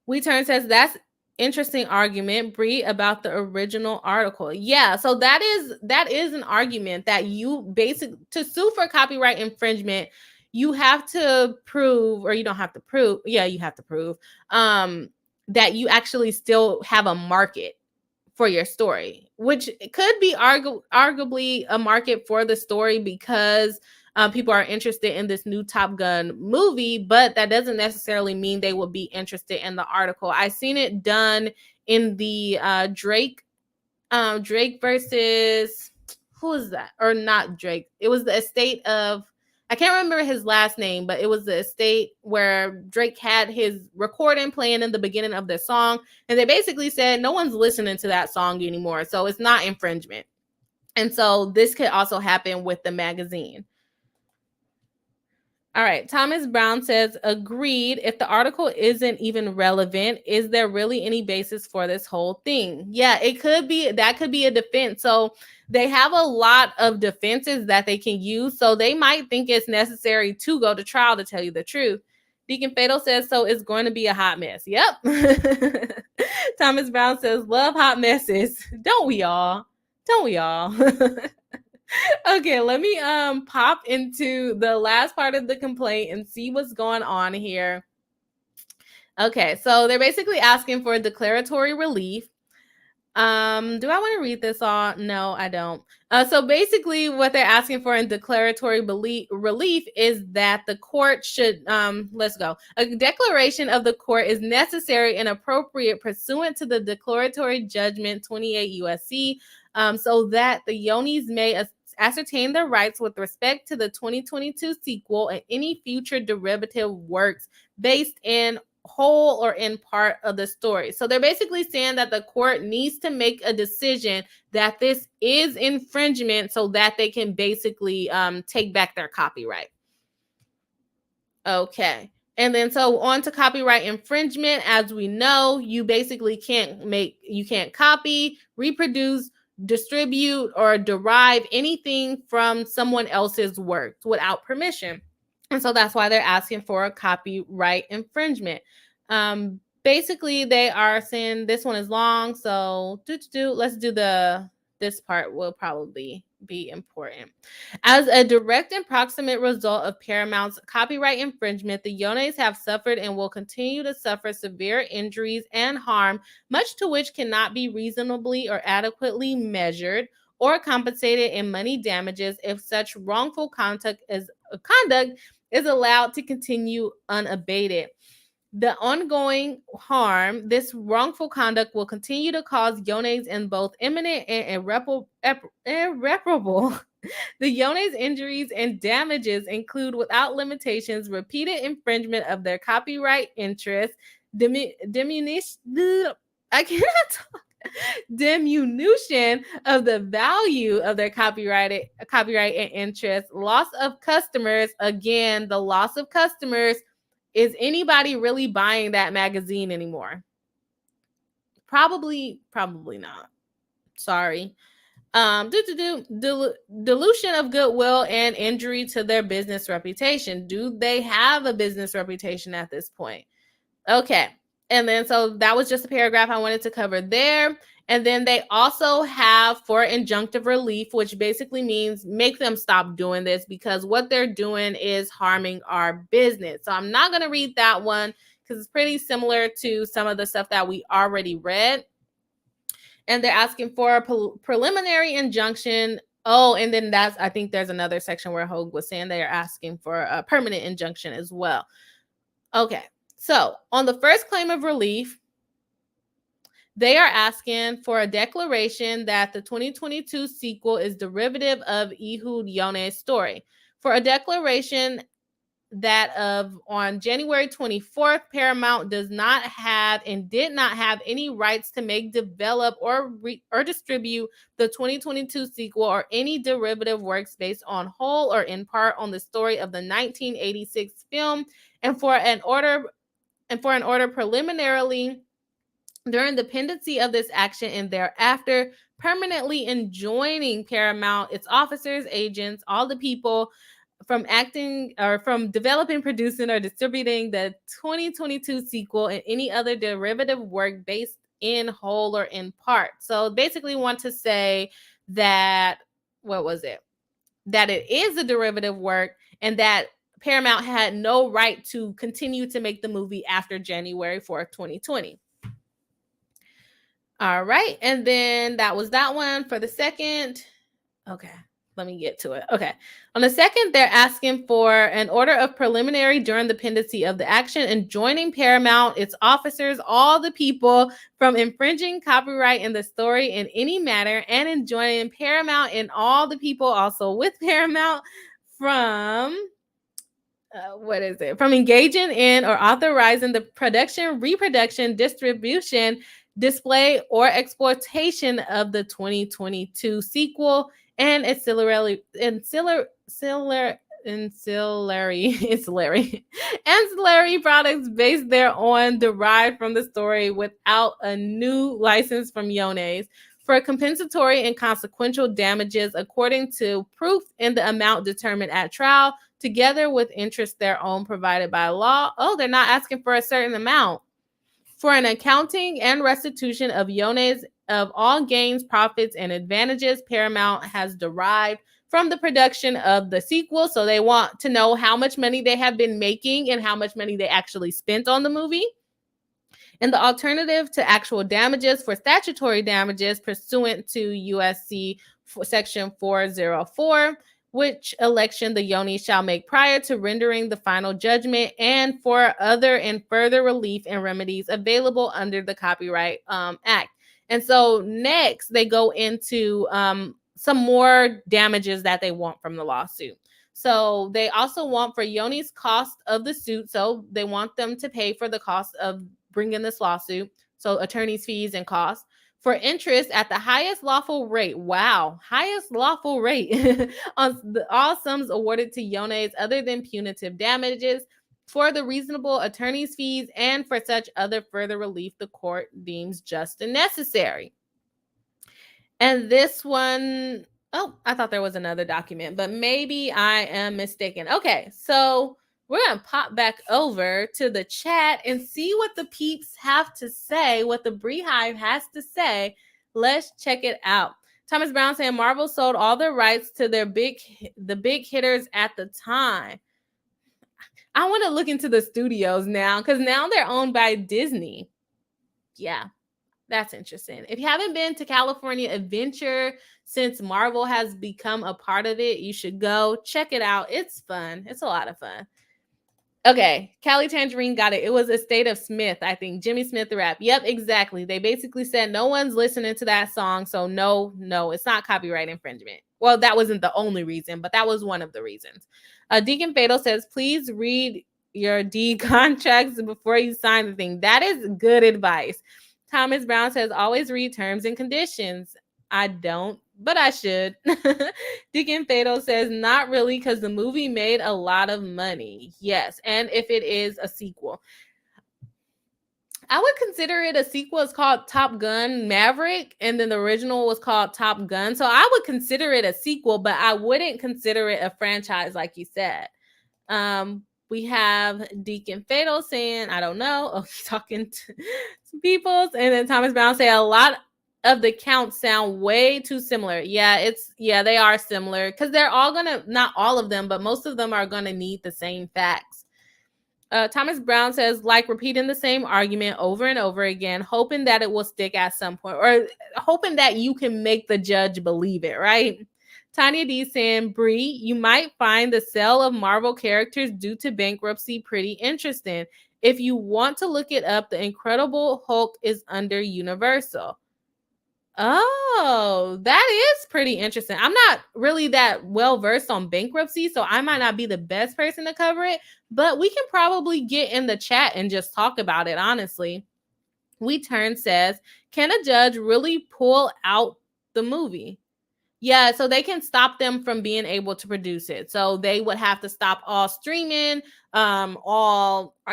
We Turn says, that's interesting argument, Bri, about the original article. Yeah, so that is an argument that you basically, to sue for copyright infringement, you have to prove, or you don't have to prove, yeah, you have to prove that you actually still have a market for your story, which could be arguably a market for the story because people are interested in this new Top Gun movie, but that doesn't necessarily mean they will be interested in the article. I seen it done in the Drake versus, who is that? Or not Drake. It was the estate of, I can't remember his last name, but it was the estate where Drake had his recording playing in the beginning of the song. And they basically said, no one's listening to that song anymore. So it's not infringement. And so this could also happen with the magazine. All right. Thomas Brown says, agreed. If the article isn't even relevant, is there really any basis for this whole thing? Yeah, it could be. That could be a defense. So they have a lot of defenses that they can use. So they might think it's necessary to go to trial, to tell you the truth. Deacon Fatal says, so it's going to be a hot mess. Yep. Thomas Brown says, love hot messes. Don't we all? Don't we all? Okay, let me pop into the last part of the complaint and see what's going on here. Okay, so they're basically asking for declaratory relief. Do I want to read this all? No, I don't. So basically what they're asking for in declaratory relief is that the court should, let's go. A declaration of the court is necessary and appropriate pursuant to the declaratory judgment 28 USC, so that the Yonis may ascertain their rights with respect to the 2022 sequel and any future derivative works based in whole or in part of the story. So they're basically saying that the court needs to make a decision that this is infringement so that they can basically take back their copyright. Okay. And then so on to copyright infringement. As we know, you basically can't copy, reproduce, distribute, or derive anything from someone else's work without permission. And so that's why they're asking for a copyright infringement. Basically, they are saying this one is long. So let's do this part will probably be important. As a direct and proximate result of Paramount's copyright infringement, the Yones have suffered and will continue to suffer severe injuries and harm, much to which cannot be reasonably or adequately measured or compensated in money damages if such wrongful conduct is allowed to continue unabated. The ongoing harm, this wrongful conduct will continue to cause Yones in both imminent and irreparable. The Yones injuries and damages include, without limitations, repeated infringement of their copyright interests, diminution of the value of their copyright and interest, loss of customers. Again, the loss of customers. Is anybody really buying that magazine anymore? Probably not. Sorry. Dilution of goodwill and injury to their business reputation. Do they have a business reputation at this point? Okay. And then so that was just a paragraph I wanted to cover there. And then they also have for injunctive relief, which basically means make them stop doing this because what they're doing is harming our business. So I'm not going to read that one because it's pretty similar to some of the stuff that we already read. And they're asking for a preliminary injunction. Oh, and then I think there's another section where Hogue was saying they're asking for a permanent injunction as well. Okay. So on the first claim of relief, They are asking for a declaration that the 2022 sequel is derivative of Ehud Yone's story. For a declaration that on January 24th, Paramount does not have and did not have any rights to make, develop, or distribute the 2022 sequel or any derivative works based on whole or in part on the story of the 1986 film, and for an order preliminarily during the pendency of this action and thereafter permanently enjoining Paramount, its officers, agents, all the people from acting or from developing, producing, or distributing the 2022 sequel and any other derivative work based in whole or in part. So basically want to say that, that it is a derivative work and that Paramount had no right to continue to make the movie after January 4th, 2020. All right. And then that was that one. For the second. Okay. Let me get to it. Okay. On the second, they're asking for an order of preliminary during the pendency of the action and joining Paramount, its officers, all the people from infringing copyright in the story in any manner, and enjoining Paramount and all the people also with Paramount from from engaging in or authorizing the production, reproduction, distribution, display, or exploitation of the 2022 sequel and ancillary products based thereon derived from the story without a new license from Yones for compensatory and consequential damages according to proof in the amount determined at trial, together with interest their own provided by law. Oh, they're not asking for a certain amount. For an accounting and restitution of Yones of all gains, profits, and advantages Paramount has derived from the production of the sequel. So they want to know how much money they have been making and how much money they actually spent on the movie. And the alternative to actual damages for statutory damages pursuant to USC section 404, which election the Yoni shall make prior to rendering the final judgment, and for other and further relief and remedies available under the Copyright Act. And so next they go into some more damages that they want from the lawsuit. So they also want for Yoni's cost of the suit. So they want them to pay for the cost of bringing this lawsuit. So attorney's fees and costs. For interest at the highest lawful rate. Wow, highest lawful rate on all sums awarded to Yones other than punitive damages, for the reasonable attorney's fees, and for such other further relief the court deems just and necessary. And this one, oh, I thought there was another document, but maybe I am mistaken. Okay, so we're going to pop back over to the chat and see what the peeps have to say, what the Bri Hive has to say. Let's check it out. Thomas Brown saying Marvel sold all their rights to the big hitters at the time. I want to look into the studios now because now they're owned by Disney. Yeah, that's interesting. If you haven't been to California Adventure since Marvel has become a part of it, you should go check it out. It's fun. It's a lot of fun. Okay, Callie Tangerine got it. It was Estate of Smith, I think. Jimmy Smith the rap. Yep, exactly. They basically said no one's listening to that song, so no, it's not copyright infringement. Well, that wasn't the only reason, but that was one of the reasons. Deacon Fatal says, please read your deed contracts before you sign the thing. That is good advice. Thomas Brown says, always read terms and conditions. I don't, but I should. Deacon Fatal says, not really, because the movie made a lot of money. Yes, and if it is a sequel. I would consider it a sequel. It's called Top Gun Maverick, and then the original was called Top Gun. So I would consider it a sequel, but I wouldn't consider it a franchise like you said. We have Deacon Fatal saying, I don't know. Oh, he's talking to some people. And then Thomas Brown say a lot of the counts sound way too similar. Yeah, they are similar because they're all gonna, not all of them, but most of them are gonna need the same facts. Thomas Brown says, like repeating the same argument over and over again, hoping that it will stick at some point, or hoping that you can make the judge believe it, right? Tanya D saying, Bri, you might find the sale of Marvel characters due to bankruptcy pretty interesting. If you want to look it up, the Incredible Hulk is under Universal. Oh, that is pretty interesting. I'm not really that well versed on bankruptcy, so I might not be the best person to cover it, but we can probably get in the chat and just talk about it, honestly. We Turn says, can a judge really pull out the movie? Yeah, so they can stop them from being able to produce it. So they would have to stop all streaming,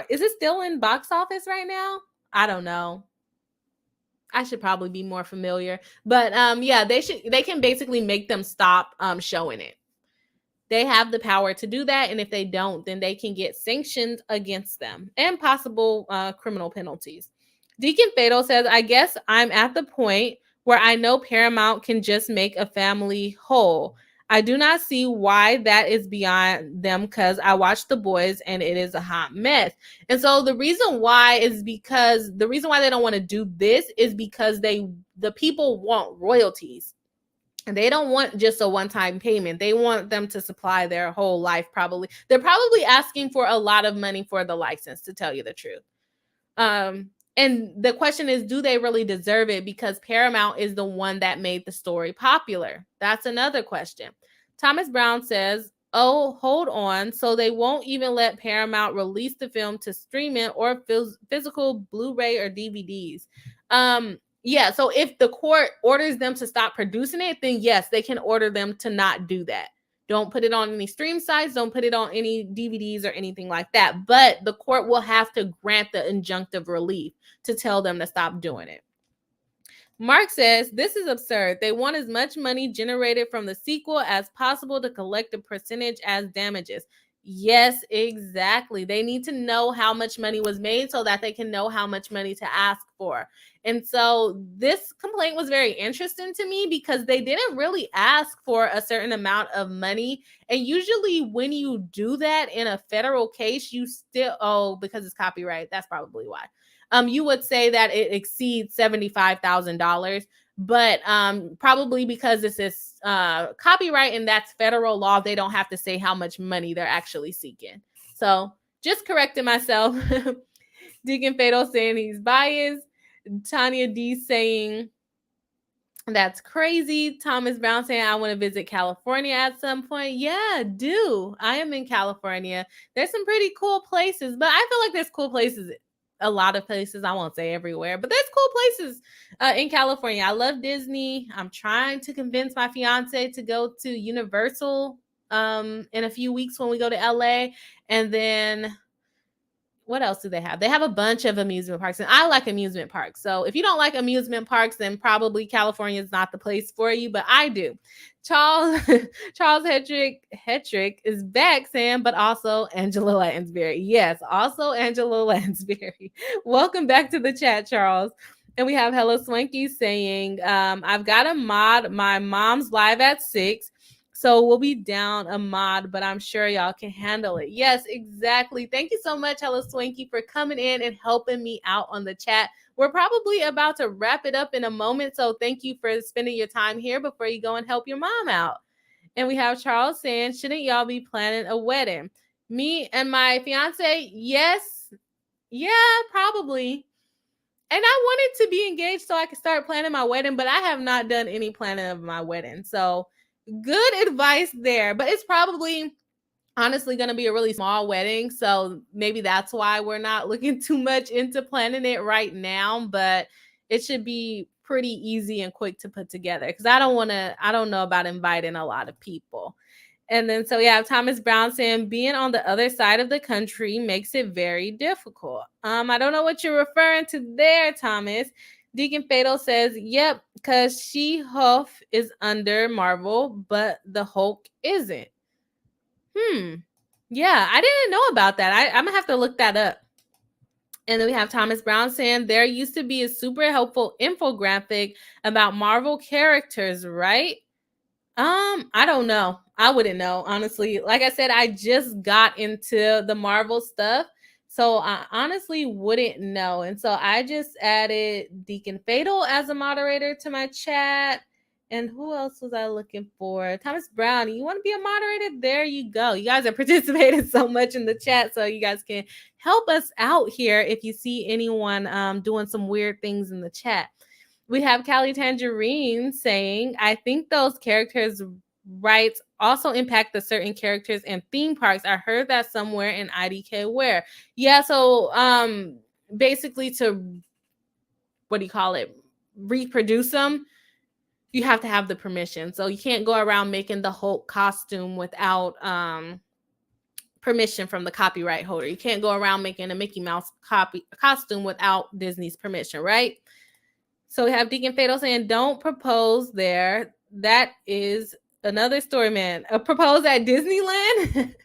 is it still in box office right now? I don't know. I should probably be more familiar, but yeah, they can basically make them stop showing it. They have the power to do that, and if they don't, then they can get sanctioned against them and possible criminal penalties. Deacon Fatal says, I guess I'm at the point where I know Paramount can just make a family whole. I do not see why that is beyond them because I watched The Boys and it is a hot mess. And so the reason why they don't want to do this is because the people want royalties. And they don't want just a one-time payment. They want them to supply their whole life probably. They're probably asking for a lot of money for the license, to tell you the truth. And the question is, do they really deserve it? Because Paramount is the one that made the story popular. That's another question. Thomas Brown says, oh, hold on. So they won't even let Paramount release the film to streaming or physical Blu-ray or DVDs. Yeah, so if the court orders them to stop producing it, then yes, they can order them to not do that. Don't put it on any stream sites. Don't put it on any DVDs or anything like that. But the court will have to grant the injunctive relief to tell them to stop doing it. Mark says, this is absurd. They want as much money generated from the sequel as possible to collect a percentage as damages. Yes, exactly. They need to know how much money was made so that they can know how much money to ask for. And so this complaint was very interesting to me because they didn't really ask for a certain amount of money. And usually when you do that in a federal case, you still, because it's copyright, that's probably why. You would say that it exceeds $75,000, but probably because this is copyright and that's federal law, they don't have to say how much money they're actually seeking. So just correcting myself. Deacon Fatal saying he's biased. Tanya D saying that's crazy. Thomas Brown saying I want to visit California at some point. Yeah, do. I am in California. There's some pretty cool places, but I feel like there's cool places, a lot of places. I won't say everywhere, but there's cool places in California. I love Disney. I'm trying to convince my fiance to go to Universal in a few weeks when we go to LA. And then what else do they have? They have a bunch of amusement parks, and I like amusement parks. So if you don't like amusement parks, then probably California is not the place for you, but I do. Charles Hetrick is back saying, but also Angela Lansbury. Yes, also Angela Lansbury. Welcome back to the chat, Charles. And we have Hello Swanky saying, I've got to mod my mom's live at 6. So we'll be down a mod, but I'm sure y'all can handle it. Yes, exactly. Thank you so much, Hello Swanky, for coming in and helping me out on the chat. We're probably about to wrap it up in a moment, so thank you for spending your time here before you go and help your mom out. And we have Charles saying, shouldn't y'all be planning a wedding? Me and my fiance, yes. Yeah, probably. And I wanted to be engaged so I could start planning my wedding, but I have not done any planning of my wedding. So good advice there, but it's probably honestly going to be a really small wedding. So maybe that's why we're not looking too much into planning it right now, but it should be pretty easy and quick to put together because I don't know about inviting a lot of people. And then so we have Thomas Brown saying being on the other side of the country makes it very difficult. I don't know what you're referring to there, Thomas. Deacon Fatal says, yep, because She-Hulk is under Marvel, but the Hulk isn't. Yeah, I didn't know about that. I'm going to have to look that up. And then we have Thomas Brown saying, there used to be a super helpful infographic about Marvel characters, right? I don't know. I wouldn't know, honestly. Like I said, I just got into the Marvel stuff. So I honestly wouldn't know. And so I just added Deacon Fatal as a moderator to my chat. And who else was I looking for? Thomas Brown, you want to be a moderator? There you go. You guys are participating so much in the chat, so you guys can help us out here if you see anyone doing some weird things in the chat. We have Callie Tangerine saying, I think those characters' rights also impact the certain characters and theme parks. I heard that somewhere in IDK where. Yeah, so basically to, what do you call it, reproduce them, you have to have the permission. So you can't go around making the Hulk costume without permission from the copyright holder. You can't go around making a Mickey Mouse costume without Disney's permission, right? So we have Deacon Fatal saying, don't propose there. That is another story, man. A propose at Disneyland?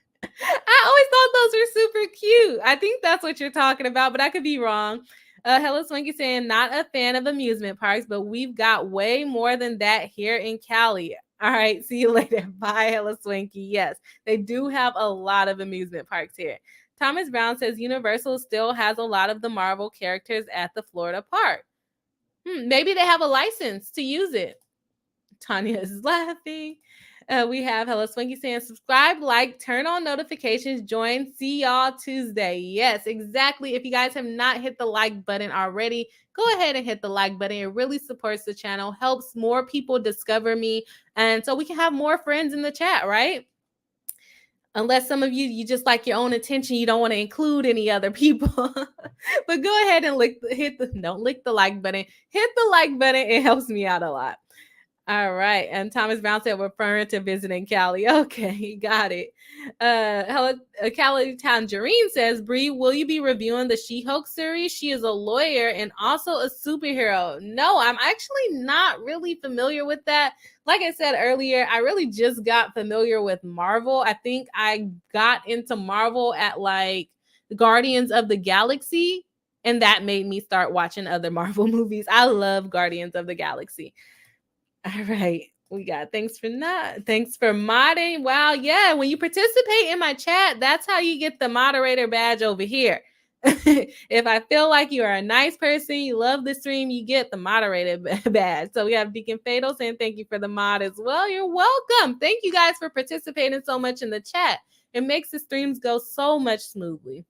I always thought those were super cute. I think that's what you're talking about, but I could be wrong. Hello Swanky saying, not a fan of amusement parks, but we've got way more than that here in Cali. All right, see you later. Bye, Hello Swanky. Yes, they do have a lot of amusement parks here. Thomas Brown says Universal still has a lot of the Marvel characters at the Florida park. Maybe they have a license to use it. Tanya is laughing. We have Hello Swanky saying, subscribe, like, turn on notifications, join. See y'all Tuesday. Yes, exactly. If you guys have not hit the like button already, go ahead and hit the like button. It really supports the channel, helps more people discover me, and so we can have more friends in the chat, right? Unless some of you just like your own attention, you don't want to include any other people. But go ahead and don't lick the like button. Hit the like button. It helps me out a lot. All right. And Thomas Brown said, referring to visiting Cali. Okay, got it. Hello, Cali Tangerine says, Bri, will you be reviewing the She-Hulk series? She is a lawyer and also a superhero. No, I'm actually not really familiar with that. Like I said earlier, I really just got familiar with Marvel. I think I got into Marvel at like Guardians of the Galaxy, and that made me start watching other Marvel movies. I love Guardians of the Galaxy. All right. We got thanks for modding. Wow. Yeah. When you participate in my chat, that's how you get the moderator badge over here. If I feel like you are a nice person, you love the stream, you get the moderator badge. So we have Deacon Fatal saying thank you for the mod as well. You're welcome. Thank you guys for participating so much in the chat. It makes the streams go so much smoothly.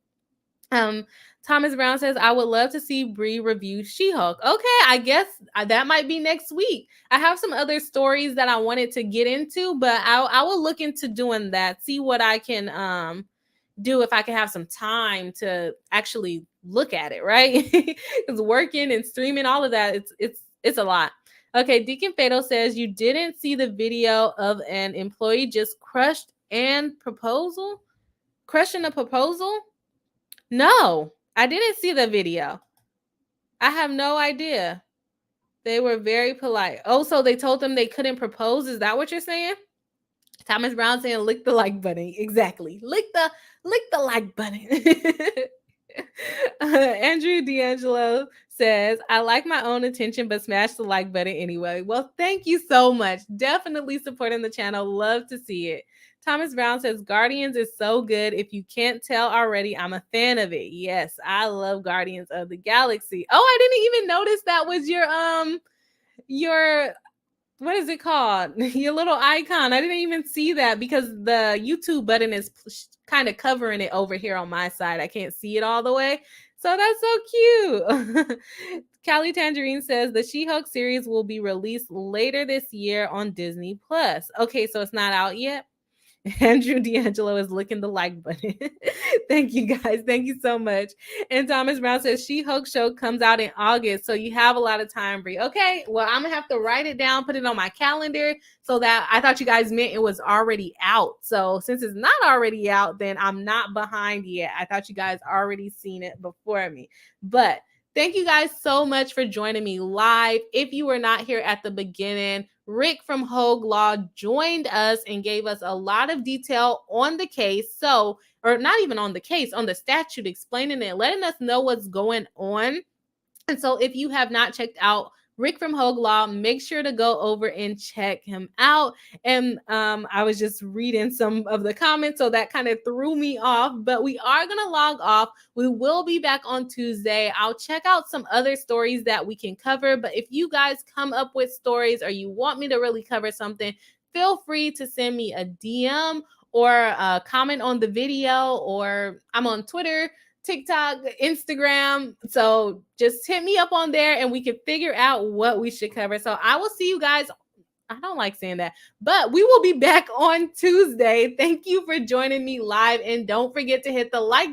Thomas Brown says, I would love to see Bri review She-Hulk. Okay, I guess that might be next week. I have some other stories that I wanted to get into, but I will look into doing that, see what I can do if I can have some time to actually look at it, right? Because working and streaming, all of that, it's a lot. Okay, Deacon Fatal says, you didn't see the video of an employee just crushing a proposal? No, I didn't see the video. I have no idea. They were very polite. Oh, so they told them they couldn't propose? Is that what you're saying? Thomas Brown saying, lick the like button. Exactly. Lick the like button. Andrew D'Angelo says, I like my own attention, but smash the like button anyway. Well, thank you so much. Definitely supporting the channel. Love to see it. Thomas Brown says, Guardians is so good. If you can't tell already, I'm a fan of it. Yes, I love Guardians of the Galaxy. Oh, I didn't even notice that was your what is it called? Your little icon. I didn't even see that because the YouTube button is kind of covering it over here on my side. I can't see it all the way. So that's so cute. Callie Tangerine says the She-Hulk series will be released later this year on Disney Plus. Okay, so it's not out yet. Andrew D'Angelo is licking the like button. Thank you guys. Thank you so much. And Thomas Brown says She-Hulk show comes out in August, so you have a lot of time, Bri. Okay, well, I'm gonna have to write it down, put it on my calendar, so that I thought you guys meant it was already out. So since it's not already out, then I'm not behind yet. I thought you guys already seen it before me. But thank you guys so much for joining me live. If you were not here at the beginning, Rick from Hogue Law joined us and gave us a lot of detail on the case. So, or not even on the case, on the statute, explaining it, letting us know what's going on. And so if you have not checked out Rick from Hogue Law. Make sure to go over and check him out. And I was just reading some of the comments, so that kind of threw me off, but we are going to log off. We will be back on Tuesday. I'll check out some other stories that we can cover, but if you guys come up with stories or you want me to really cover something, feel free to send me a DM or comment on the video, or I'm on Twitter, TikTok, Instagram. So just hit me up on there and we can figure out what we should cover. So I will see you guys. I don't like saying that, but we will be back on Tuesday. Thank you for joining me live. And don't forget to hit the like